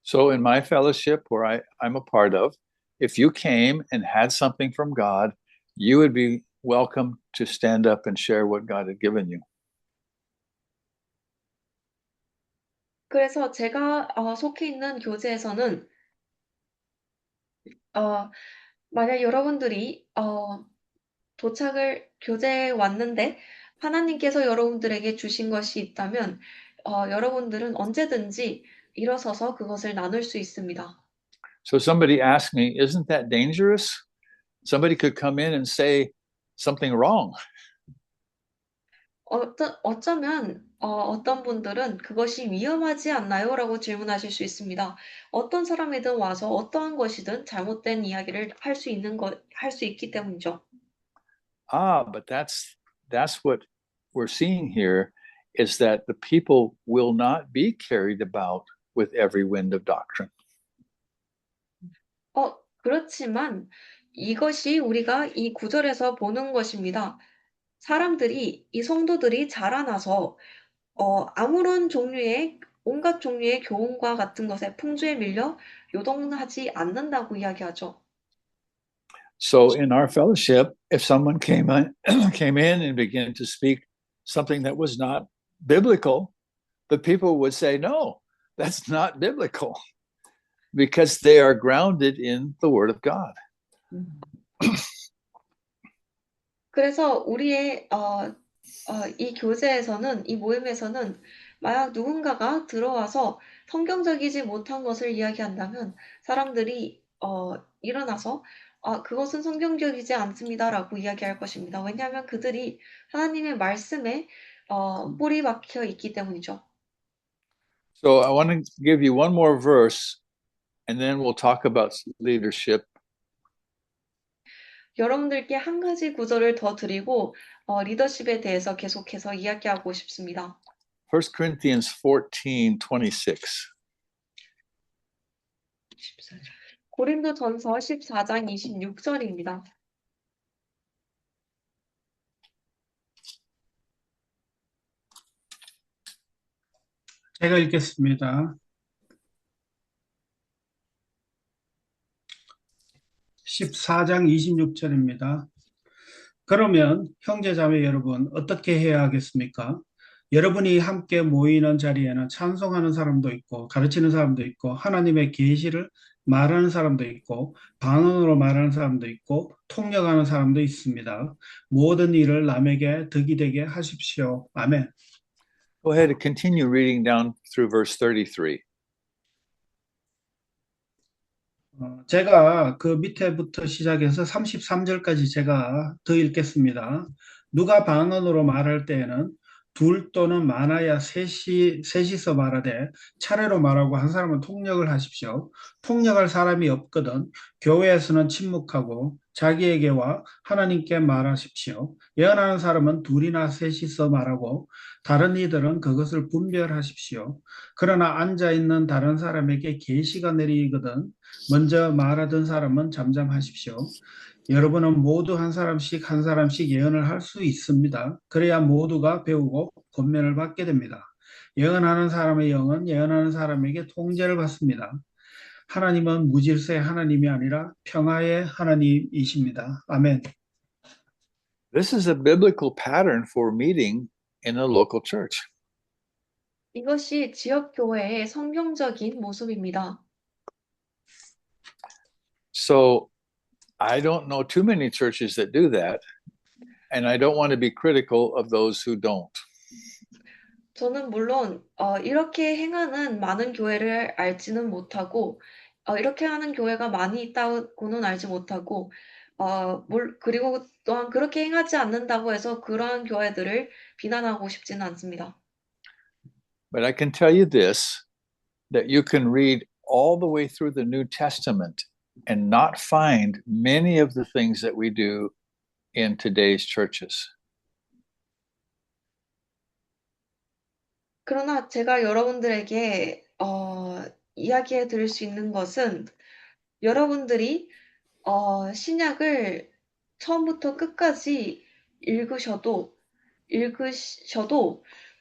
So in my fellowship where I'm a part of, if you came and had something from God, you would be welcome to stand up and share what God had given you. 그래서 제가 속해 있는 교제에서는 만약 여러분들이 교제에 왔는데 하나님께서 여러분들에게 주신 것이 있다면 여러분들은 언제든지 일어서서 그것을 나눌 수 있습니다. So somebody asked me, isn't that dangerous? Somebody could come in and say something wrong. 어쩌면 어떤 분들은 그것이 위험하지 않나요? 라고 질문하실 수 있습니다. 어떤 사람이든 와서 어떠한 것이든 잘못된 이야기를 할 수 있기 때문이죠. But that's what we're seeing here is that the people will not be carried about with every wind of doctrine. 그렇지만 이것이 우리가 이 구절에서 보는 것입니다. 이 성도들이 자라나서 온갖 종류의 교훈과 같은 것에 풍조에 밀려 요동하지 않는다고 이야기하죠. So in our fellowship, if someone came in and began to speak something that was not biblical, the people would say, no, that's not biblical, because they are grounded in the Word of God. 그래서 우리의 이 교제에서는, 이 모임에서는 만약 누군가가 들어와서 성경적이지 못한 것을 이야기한다면 사람들이 일어나서 그것은 성경적이지 않습니다라고 이야기할 것입니다. 왜냐하면 그들이 하나님의 말씀에 뿌리 박혀 있기 때문이죠. So I want to give you one more verse, and then we'll talk about leadership. 여러분들께 한 가지 구절을 더 드리고 리더십에 대해서 계속해서 이야기하고 싶습니다. 1 Corinthians 14:26. 고린도전서 14장 26절입니다. 제가 읽겠습니다. 14장 26절입니다. 그러면 형제자매 여러분 어떻게 해야 하겠습니까? 여러분이 함께 모이는 자리에는 찬송하는 사람도 있고 가르치는 사람도 있고 하나님의 계시를 말하는 사람도 있고 방언으로 말하는 사람도 있고 통역하는 사람도 있습니다. 모든 일을 남에게 덕이 되게 하십시오. 아멘. Go ahead and continue reading down through verse 33. 제가 그 밑에부터 시작해서 33절까지 제가 더 읽겠습니다. 누가 방언으로 말할 때에는 둘 또는 많아야 셋이서 말하되 차례로 말하고 한 사람은 통역을 하십시오. 통역할 사람이 없거든 교회에서는 침묵하고 자기에게와 하나님께 말하십시오. 예언하는 사람은 둘이나 셋이서 말하고 다른 이들은 그것을 분별하십시오. 그러나 앉아있는 다른 사람에게 계시가 내리거든 먼저 말하던 사람은 잠잠하십시오. 여러분은 모두 한 사람씩 예언을 할 수 있습니다. 그래야 모두가 배우고 권면을 받게 됩니다. 예언하는 사람의 영은 예언하는 사람에게 통제를 받습니다. 하나님은 무질서의 하나님이 아니라 평화의 하나님이십니다. 아멘. This is a biblical pattern for meeting in a local church. 이것이 지역 교회의 성경적인 모습입니다. So I don't know too many churches that do that, and I don't want to be critical of those who don't. 저는 물론 이렇게 행하는 많은 교회를 알지는 못하고 이렇게 하는 교회가 많이 있다고는 알지 못하고 그리고 또한 그렇게 행하지 않는다고 해서 그러한 교회들을 비난하고 싶지는 않습니다. But I can tell you this, that you can read all the way through the New Testament and not find many of the things that we do in today's churches. 그러나 제가 여러분들에게 이야기해 드릴 수 있는 것은 여러분들이 신약을 처음부터 끝까지 읽으셔도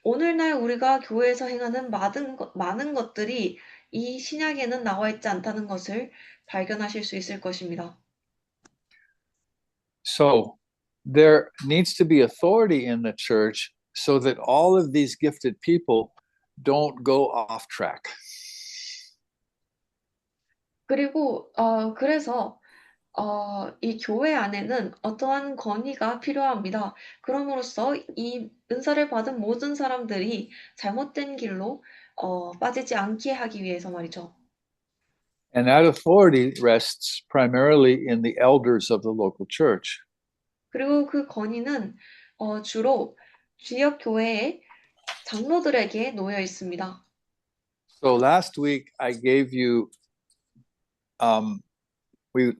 오늘날 우리가 교회에서 행하는 많은 것들이 이 신약에는 나와 있지 않다는 것을 발견하실 수 있을 것입니다. So there needs to be authority in the church so that all of these gifted people don't go off track. 그리고 그래서 이 교회 안에는 어떠한 건의가 필요합니다. 그럼으로써 이 은사를 받은 모든 사람들이 잘못된 길로 빠지지 않게 하기 위해서 말이죠. And that authority rests primarily in the elders of the local church. 그리고 그 건의는 주로 지역 교회의 장로들에게 놓여 있습니다. So last week I gave you,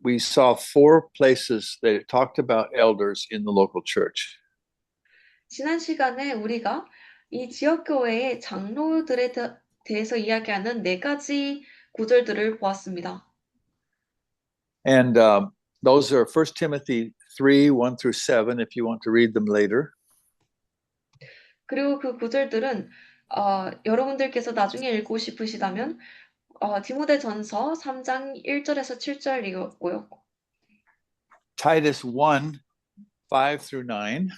we saw 4 places that it talked about elders in the local church. 지난 시간에 우리가 이 지역 교회의 장로들에 대해서 이야기하는 4가지 구절들을 보았습니다. And those are 1 Timothy 3, 1 through 7, if you want to read them later. 그리고 그 구절들은 여러분들께서 나중에 읽고 싶으시다면 디모데전서 3장 1절에서 7절 읽었고요. Titus 1, 5 through 9.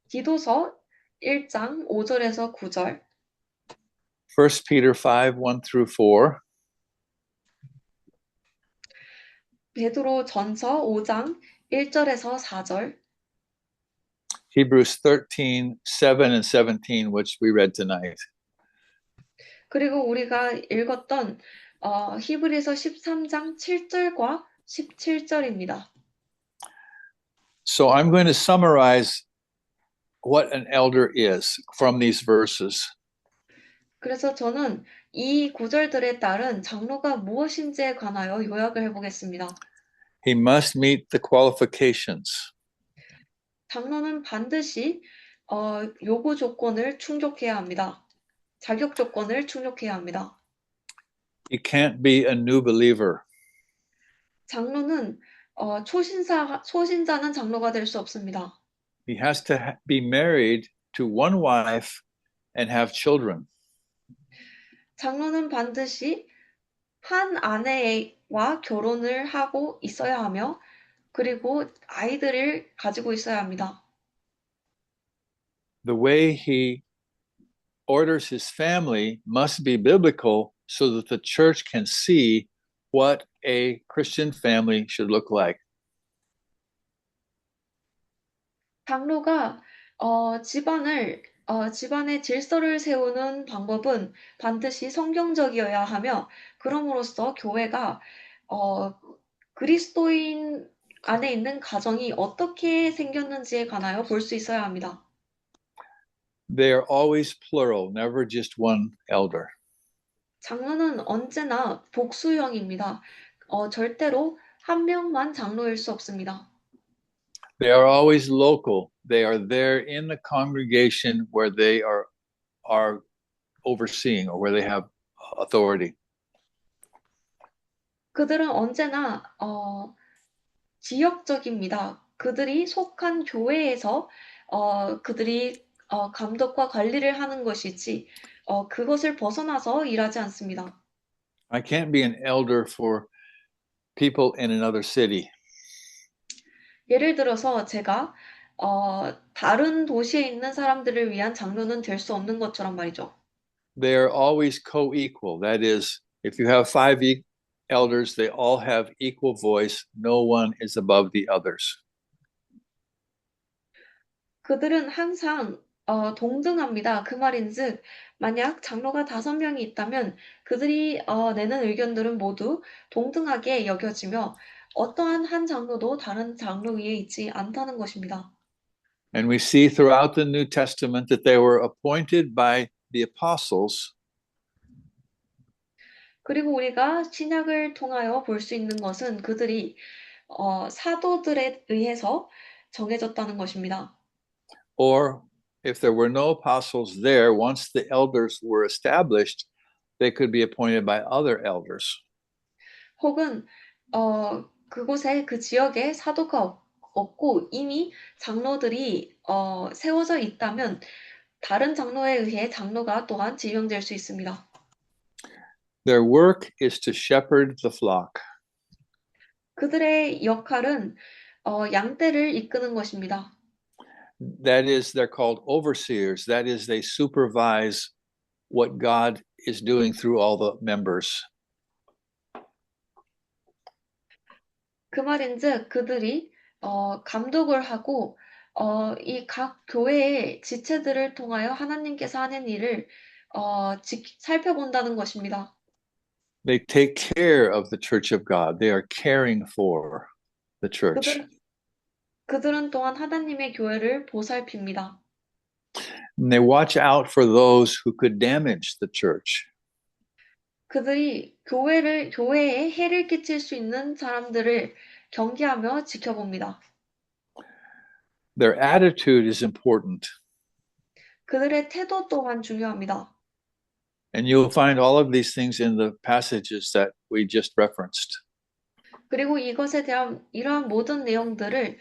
디도서 1장 5절에서 9절. 1 Peter 5, 1 through 4. 베드로 전서 5장 1절에서 4절. Hebrews 13, 7 and 17, which we read tonight. 그리고 우리가 읽었던 히브리서 13장 7절과 17절입니다. So I'm going to summarize what an elder is from these verses. 그래서 저는 이 구절들에 따른 장로가 무엇인지에 관하여 요약을 해보겠습니다. He must meet the qualifications. 장로는 반드시 요구 조건을 충족해야 합니다. 자격 조건을 충족해야 합니다. He can't be a new believer. 장로는 초신자는 장로가 될 수 없습니다. He has to be married to one wife and have children. 장로는 반드시 한 아내와 결혼을 하고 있어야 하며 그리고 아이들을 가지고 있어야 합니다. The way he orders his family must be biblical so that the church can see what a Christian family should look like. 장로가 집안의 질서를 세우는 방법은 반드시 성경적이어야 하며 그럼으로써 교회가 그리스도인 안에 있는 가정이 어떻게 생겼는지에 관하여 볼 수 있어야 합니다. They are always plural, never just one elder. 장로는 언제나 복수형입니다. 절대로 한 명만 장로일 수 없습니다. They are always local. They are there in the congregation where they are overseeing or where they have authority. 그들은 언제나 지역적입니다. 그들이 속한 교회에서 그들이 감독과 관리를 하는 것이지 그것을 벗어나서 일하지 않습니다. I can't be an elder for people in another city. 예를 들어서 제가 다른 도시에 있는 사람들을 위한 장로는 될 수 없는 것처럼 말이죠. They are always co-equal. That is, if you have 5 elders, they all have equal voice. No one is above the others. 그들은 항상 동등합니다. 그 말인즉 만약 장로가 5명이 있다면 그들이 내는 의견들은 모두 동등하게 여겨지며 어떠한 한 장로도 다른 장로 위에 있지 않다는 것입니다. And we see throughout the New Testament that they were appointed by the apostles 그리고 우리가 신약을 통하여 볼 수 있는 것은 그들이 사도들에 의해서 정해졌다는 것입니다. or if there were no apostles there, once the elders were established, they could be appointed by other elders. 혹은 그곳에 그 지역에 사도가 없고 이미 장로들이 세워져 있다면 다른 장로에 의해 장로가 또한 지명될 수 있습니다. Their work is to shepherd the flock. 그들의 역할은 양떼를 이끄는 것입니다. That is, they're called overseers. That is, they supervise what God is doing through all the members. 그 말인즉 그들이 감독을 하고 이 각 교회의 지체들을 통하여 하나님께서 하는 일을 살펴본다는 것입니다. They take care of the church of God. They are caring for the church. 그들은 또한 하나님의 교회를 보살핍니다. And they watch out for those who could damage the church. 그들이 교회에 해를 끼칠 수 있는 사람들을 경계하며 지켜봅니다. Their attitude is important. 그들의 태도 또한 중요합니다. And you'll find all of these things in the passages that we just referenced. 그리고 이것에 대한 이러한 모든 내용들을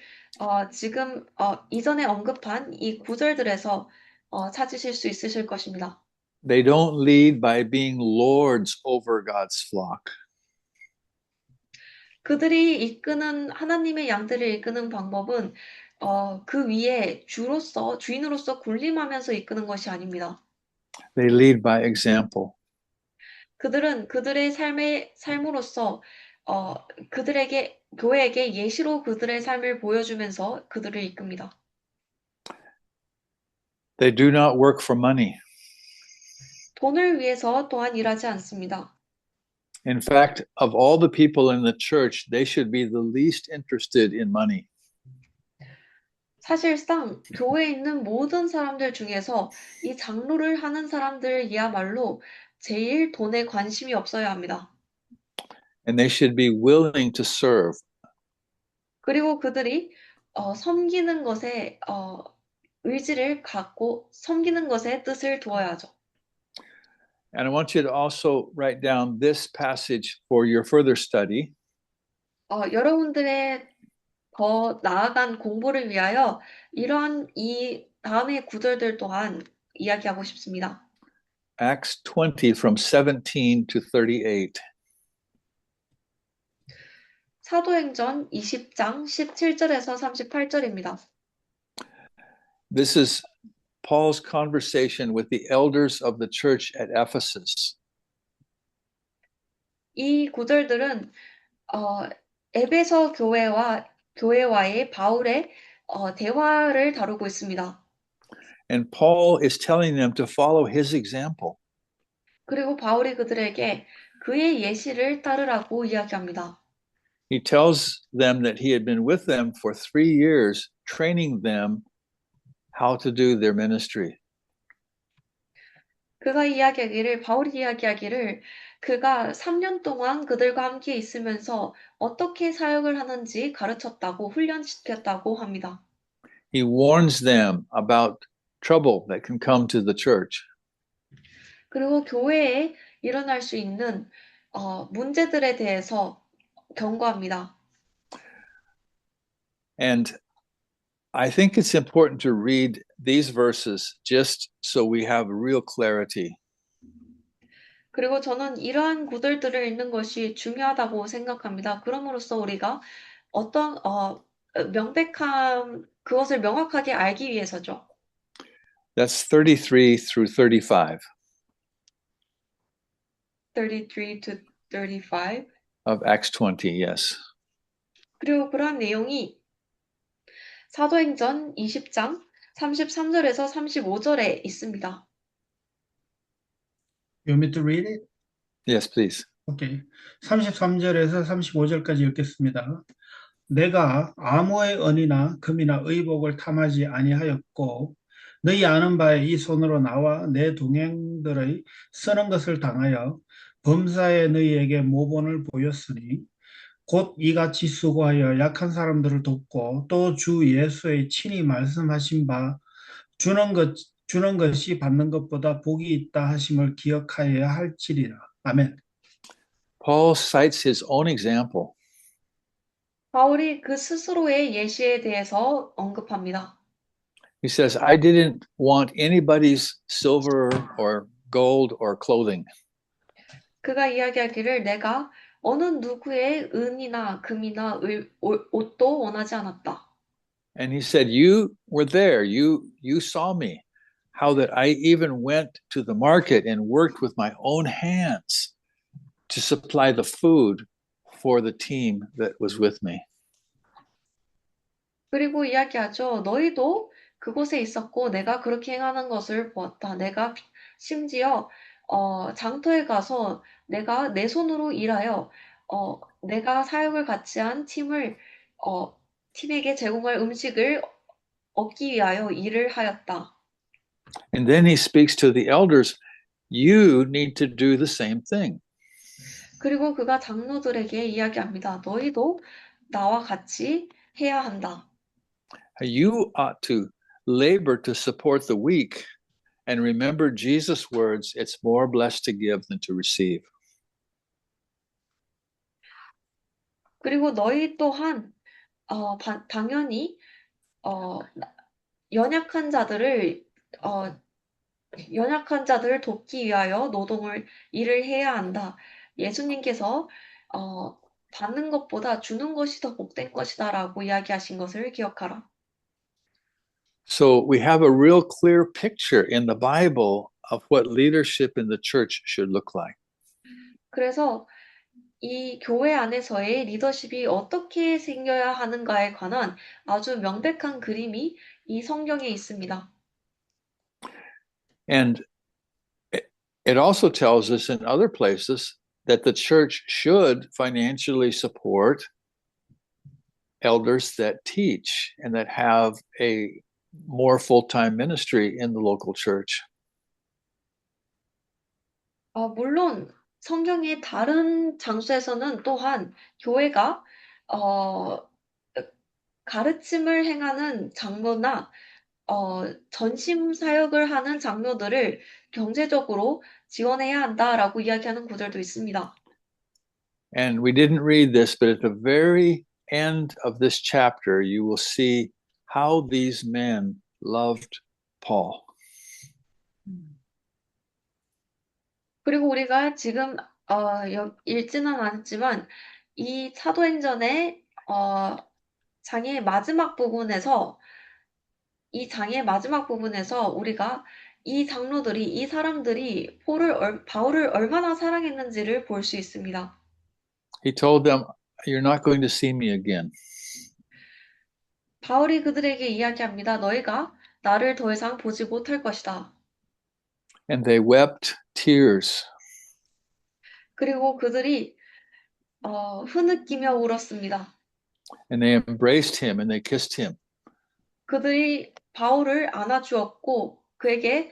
지금 이전에 언급한 이 구절들에서 찾으실 수 있으실 것입니다. They don't lead by being lords over God's flock. 그들이 이끄는 하나님의 양들을 이끄는 방법은 그 위에 주인으로서 군림하면서 이끄는 것이 아닙니다. They lead by example. 그들은 그들의 삶으로서 교회에게 예시로 그들의 삶을 보여주면서 그들을 이끕니다. They do not work for money. 돈을 위해서 또한 일하지 않습니다. In fact, of all the people in the church, they should be the least interested in money. 사실상 교회에 있는 모든 사람들 중에서 이 장로를 하는 사람들이야말로 제일 돈에 관심이 없어야 합니다. And they should be willing to serve. 그리고 그들이 섬기는 것에 의지를 갖고 섬기는 것에 뜻을 두어야 하죠. And I want you to also write down this passage for your further study. 여러분들의 더 나아간 공부를 위하여 이러한 이 다음의 구절들 또한 이야기하고 싶습니다. Acts 20 from 17 to 38. 사도행전 20장 17절에서 38절입니다. This is Paul's conversation with the elders of the church at Ephesus. 이 구절들은 에베소 교회와의 바울의 대화를 다루고 있습니다. And Paul is telling them to follow his example. 그리고 바울이 그들에게 그의 예시를 따르라고 이야기합니다. He tells them that he had been with them for 3 years, training them how to do their ministry. 바울이 이야기하기를 그가 3년 동안 그들과 함께 있으면서 어떻게 사역을 하는지 가르쳤다고 훈련시켰다고 합니다. He warns them about trouble that can come to the church. 그리고 교회에 일어날 수 있는 문제들에 대해서 경고합니다. And I think it's important to read these verses just so we have real clarity. 그리고 저는 이러한 구절들을 읽는 것이 중요하다고 생각합니다. 그럼으로써 우리가 어떤 그것을 명확하게 알기 위해서죠. That's 33 through 35 33 to 35. of Acts 20, yes. 그리고 그러한 내용이 사도행전 20장 33절에서 35절에 있습니다. You want me to read it? Yes, please. 오케이. 33절에서 35절까지 읽겠습니다. 내가 아무의 은이나 금이나 의복을 탐하지 아니하였고 너희 아는 바에 이 손으로 나와 내 동행들의 쓰는 것을 당하여 범사에 너희에게 모본을 보였으니 곧 이같이 수고하여 약한 사람들을 돕고 또 주 예수의 친히 말씀하신 바 주는 것이 받는 것보다 복이 있다 하심을 기억하여야 할지리라. 아멘. Paul cites his own example. 바울이 그 스스로의 예시에 대해서 언급합니다. He says, I didn't want anybody's silver or gold or clothing. 그가 이야기하기를 내가 어느 누구의 은이나 금이나 옷도 원하지 않았다. And he said, you were there. You saw me, how that I even went to the market and worked with my own hands to supply the food for the team that was with me. 그리고 이야기하죠. 너희도 그곳에 있었고 내가 그렇게 행하는 것을 보았다. 내가 심지어 장터에 가서 내가 내 손으로 일하여 내가 사역을 같이 한 팀에게 제공할 음식을 얻기 위하여 일을 하였다. And then he speaks to the elders, you need to do the same thing. 그리고 그가 장로들에게 이야기합니다. 너희도 나와 같이 해야 한다. You ought to labor to support the weak and remember Jesus' words, it's more blessed to give than to receive. 그리고 너희 또한 당연히 연약한 자들을 돕기 위하여 일을 해야 한다. 예수님께서 받는 것보다 주는 것이 더 복된 것이다라고 이야기하신 것을 기억하라. So we have a real clear picture in the Bible of what leadership in the church should look like. 그래서 이 교회 안에서의 리더십이 어떻게 생겨야 하는가에 관한 아주 명백한 그림이 이 성경에 있습니다. And it also tells us in other places that the church should financially support elders that teach and that have a more full-time ministry in the local church. 물론 성경의 다른 장소에서는 또한 교회가 가르침을 행하는 장로나 전심 사역을 하는 장로들을 경제적으로 지원해야 한다라고 이야기하는 구절도 있습니다. And we didn't read this, but at the very end of this chapter, you will see how these men loved Paul. 그리고 우리가 지금 읽지는 않았지만 이 사도행전의 장의 마지막 부분에서 우리가 이 사람들이 바울을 얼마나 사랑했는지를 볼 수 있습니다. He told them, you're not going to see me again. 바울이 그들에게 이야기합니다. 너희가 나를 더 이상 보지 못할 것이다. And they wept tears. 그리고 그들이 흐느끼며 울었습니다. And they embraced him and they kissed him. 그들이 바울을 안아주었고 그에게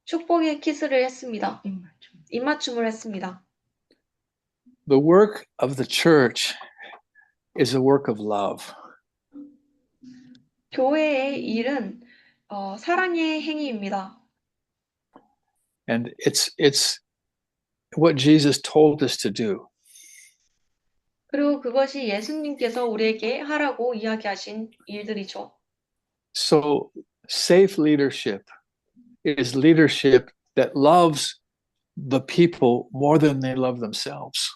축복의 키스를 했습니다. 입맞춤을 했습니다. The work of the church is a work of love. 교회의 일은 사랑의 행위입니다. And it's what Jesus told us to do. 그리고 그것이 예수님께서 우리에게 하라고 이야기하신 일들이죠. So safe leadership is leadership that loves the people more than they love themselves.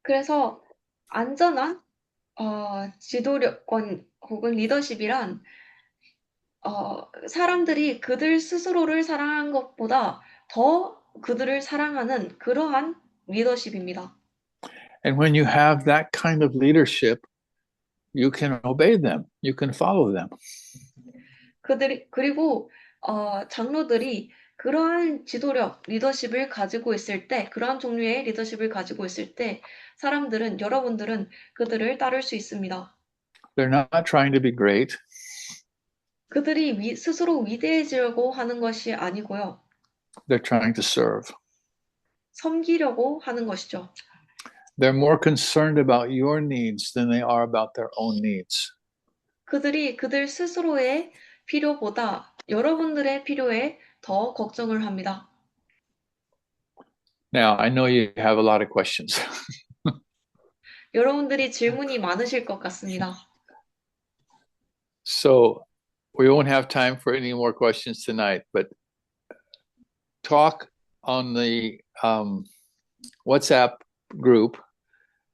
그래서 안전한 지도력권 혹은 리더십이란 사람들이 그들 스스로를 사랑하는 것보다 더 그들을 사랑하는 그러한 리더십입니다. And when you have that kind of leadership, you can obey them. You can follow them. 그리고 장로들이 그러한 지도력, 리더십을 가지고 있을 때, 그러한 종류의 리더십을 가지고 있을 때 여러분들은 그들을 따를 수 있습니다. They're not trying to be great. 그들이 스스로 위대해지려고 하는 것이 아니고요. They're trying to serve. 섬기려고 하는 것이죠. They're more concerned about your needs than they are about their own needs. 그들이 그들 스스로의 필요보다 여러분들의 필요에 더 걱정을 합니다. Now, I know you have a lot of questions. 여러분들이 질문이 많으실 것 같습니다. So we won't have time for any more questions tonight, but talk on the WhatsApp group.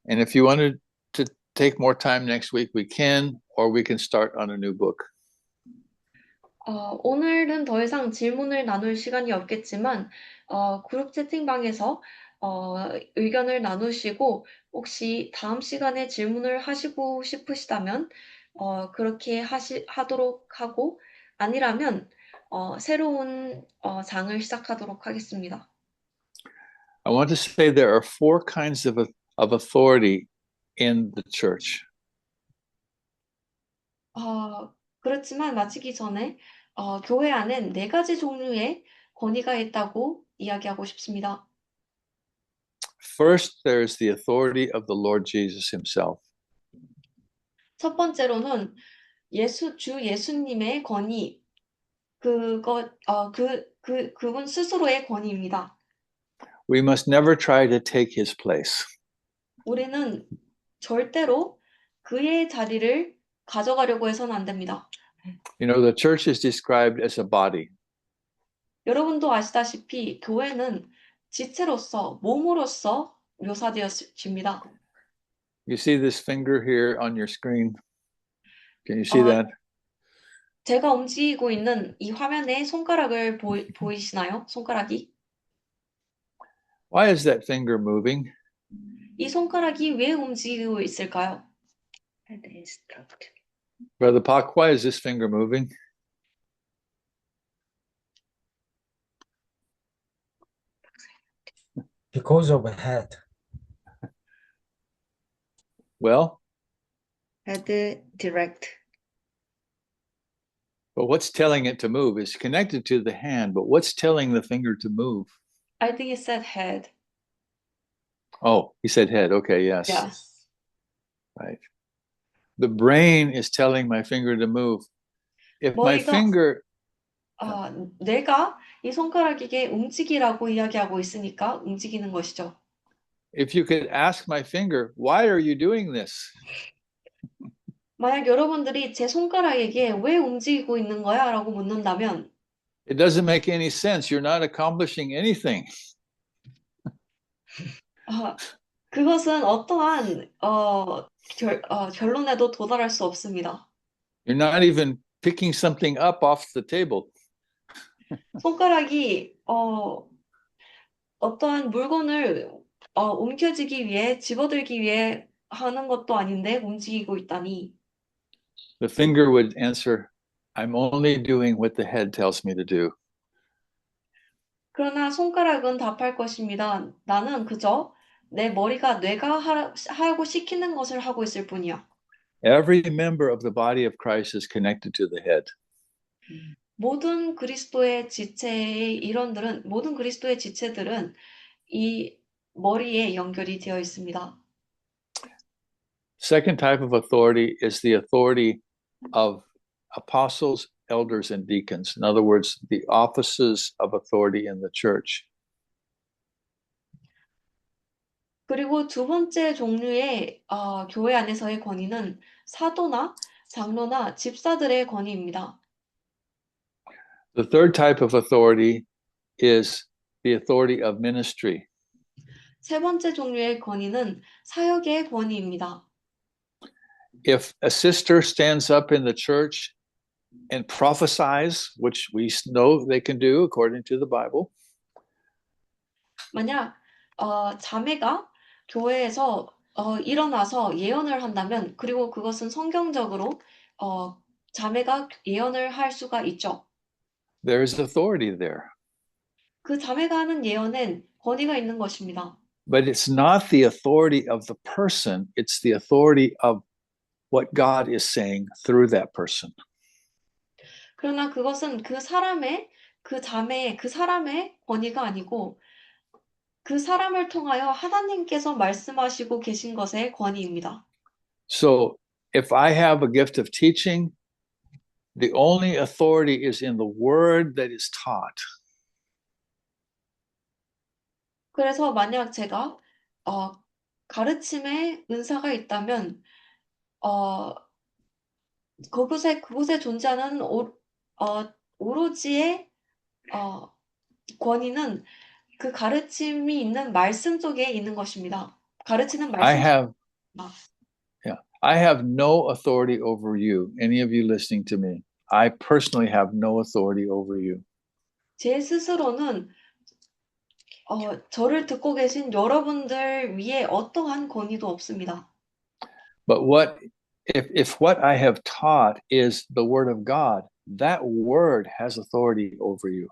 And if you wanted to take more time next week, we can, or we can start on a new book. 오늘은 더 이상 질문을 나눌 시간이 없겠지만 그룹 채팅방에서 의견을 나누시고 혹시 다음 시간에 질문을 하시고 싶으시다면 그렇게 하도록 하고 아니라면 새로운 장을 시작하도록 하겠습니다. I want to say there are 4 kinds of authority in the church. 그렇지만 마치기 전에 교회 안엔 4가지 종류의 권위가 있다고 이야기하고 싶습니다. First, there's the authority of the Lord Jesus himself. 첫 번째로는 주 예수님의 권위, 그분 스스로의 권위입니다. We must never try to take his place. 우리는 절대로 그의 자리를 가져가려고 해서는 안 됩니다. You know, the church is described as a body. 여러분도 아시다시피 교회는 지체로서, 몸으로서 묘사되어집니다. You see this finger here on your screen? Can you see 어, that? 제가 움직이고 있는 이 화면에 손가락을 보이시나요? 손가락이? Why is that finger moving? 이 손가락이 왜 움직이고 있을까요? Brother Pak, why is this finger moving? Because of head. Well, Head direct. but what's telling it to move is connected to the hand, but what's telling the finger to move? I think it said head. Oh, he said head. Okay, yes. Yes. Right. The brain is telling my finger to move. If my 머리가- finger, 내가 이 손가락에게 움직이라고 이야기하고 있으니까 움직이는 것이죠. if you could ask my finger, why are you doing this? 만약 여러분들이 제 손가락에게 왜 움직이고 있는 거야? 라고 묻는다면 It doesn't make any sense. You're not accomplishing anything. 그것은 어떠한 결론에도 도달할 수 없습니다. You're not even picking something up off the table. 손가락이 어떠한 물건을 움켜쥐기 위해 집어들기 위해 하는 것도 아닌데 움직이고 있다니. The finger would answer, I'm only doing what the head tells me to do. 그러나 손가락은 답할 것입니다. 나는 그저 내 뇌가 하고 시키는 것을 하고 있을 뿐이야. Every member of the body of Christ is connected to the head. 모든 그리스도의 지체들은 이 머리에 연결이 되어 있습니다. Second type of authority is the authority of apostles, elders, and deacons. In other words, the offices of authority in the church. 그리고 두 번째 종류의 교회 안에서의 권위는 사도나 장로나 집사들의 권위입니다. The third type of authority is the authority of ministry. 세 번째 종류의 권위는 사역의 권위입니다. If a sister stands up in the church and prophesies, which we know they can do according to the Bible, 만약 자매가 교회에서 일어나서 예언을 한다면, 그리고 그것은 성경적으로 자매가 예언을 할 수가 있죠. There is authority there. 그 자매가 하는 예언엔 권위가 있는 것입니다. But it's not the authority of the person, it's the authority of what God is saying through that person. 그러나 그것은 그 사람의, 그 자매의, 그 사람의 권위가 아니고 그 사람을 통하여 하나님께서 말씀하시고 계신 것의 권위입니다. So if I have a gift of teaching, the only authority is in the word that is taught. 그래서 만약 제가 가르침의 은사가 있다면 그곳에 존재하는 오로지의 권위는 그 가르침이 있는 말씀 속에 있는 것입니다. 가르치는 I 말씀. I have no authority over you, any of you listening to me. I personally have no authority over you. 제 스스로는 저를 듣고 계신 여러분들 위에 어떠한 권위도 없습니다. But if what I have taught is the word of God, that word has authority over you.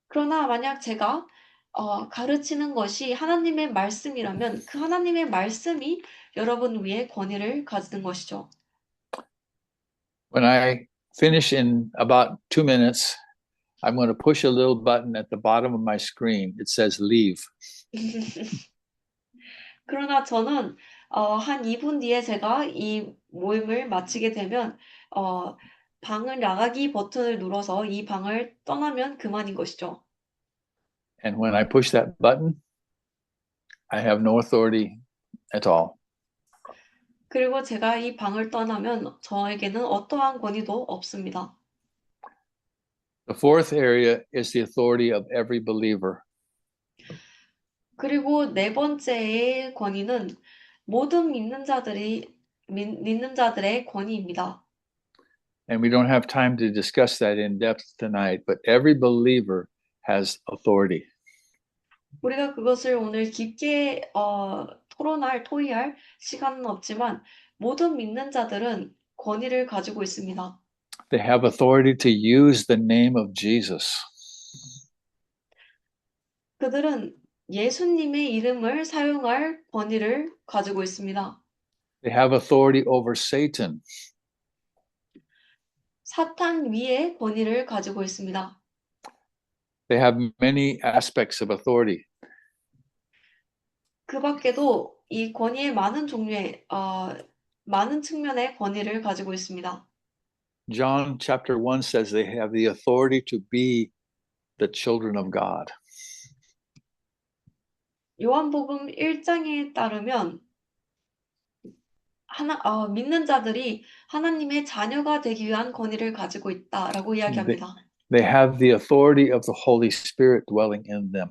그러나 만약 제가 가르치는 것이 하나님의 말씀이라면 그 하나님의 말씀이 여러분 위에 권위를 가지는 것이죠. When I finish in about 2 minutes, I'm going to push a little button at the bottom of my screen. It says leave. 그러나 저는 한 2분 뒤에 제가 이 모임을 마치게 되면 방을 나가기 버튼을 눌러서 이 방을 떠나면 그만인 것이죠. And when I push that button, I have no authority at all. 그리고 제가 이 방을 떠나면 저에게는 어떠한 권위도 없습니다. The fourth area is the authority of every believer. 그리고 네 번째의 권위는 모든 믿는 자들의 권위입니다. And we don't have time to discuss that in depth tonight, but every believer has authority. 우리가 그것을 오늘 깊게 토의할 시간은 없지만 모든 믿는 자들은 권위를 가지고 있습니다. They have authority to use the name of Jesus. 그들은 예수님의 이름을 사용할 권위를 가지고 있습니다. They have authority over Satan. 사탄 위에 권위를 가지고 있습니다. They have many aspects of authority. 그 밖에도 이 권위의 많은 종류의 많은 측면의 권위를 가지고 있습니다. John chapter 1 says they have the authority to be the children of God. 요한복음 1장에 따르면 믿는 자들이 하나님의 자녀가 되기 위한 권위를 가지고 있다라고 이야기합니다. They have the authority of the Holy Spirit dwelling in them.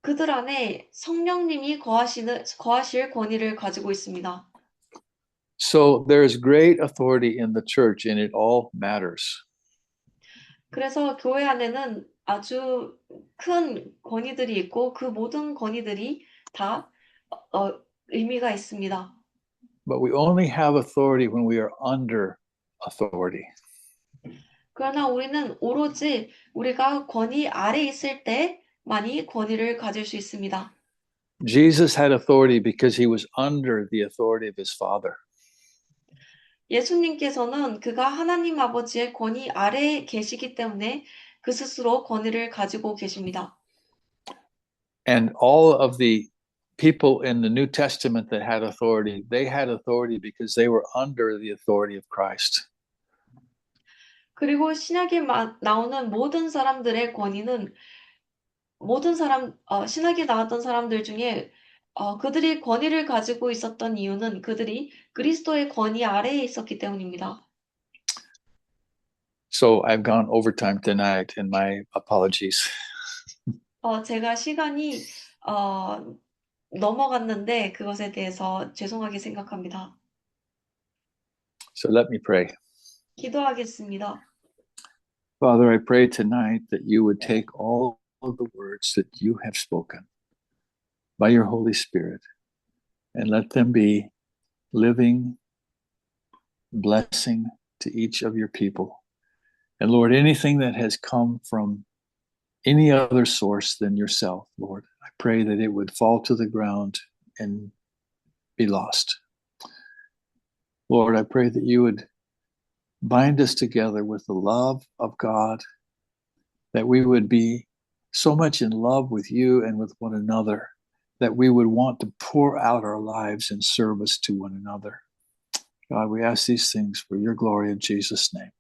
그들 안에 성령님이 거하실 권위를 가지고 있습니다. So there is great authority in the church and it all matters. 그래서 교회 안에는 아주 큰 권위들이 있고 그 모든 권위들이 다 의미가 있습니다. But we only have authority when we are under authority. 그러나 우리는 오로지 우리가 권위 아래 있을 때만이 권위를 가질 수 있습니다. Jesus had authority because he was under the authority of his Father. 예수님께서는 그가 하나님 아버지의 권위 아래에 계시기 때문에 그 스스로 권위를 가지고 계십니다. And all of the people in the New Testament that had authority, they had authority because they were under the authority of Christ. 그리고 신약에 나오는 모든 사람들의 권위는 신약에 나왔던 사람들 중에 그들이 권위를 가지고 있었던 이유는 그들이 그리스도의 권위 아래에 있었기 때문입니다. So I've gone overtime tonight, and my apologies. 제가 시간이 넘어갔는데 그것에 대해서 죄송하게 생각합니다. So let me pray. 기도하겠습니다. Father, I pray tonight that you would take all of the words that you have spoken by your Holy Spirit, and let them be living blessing to each of your people. And Lord, anything that has come from any other source than yourself, Lord, I pray that it would fall to the ground and be lost. Lord, I pray that you would bind us together with the love of God, that we would be so much in love with you and with one another, that we would want to pour out our lives in service to one another. God, we ask these things for your glory in Jesus' name.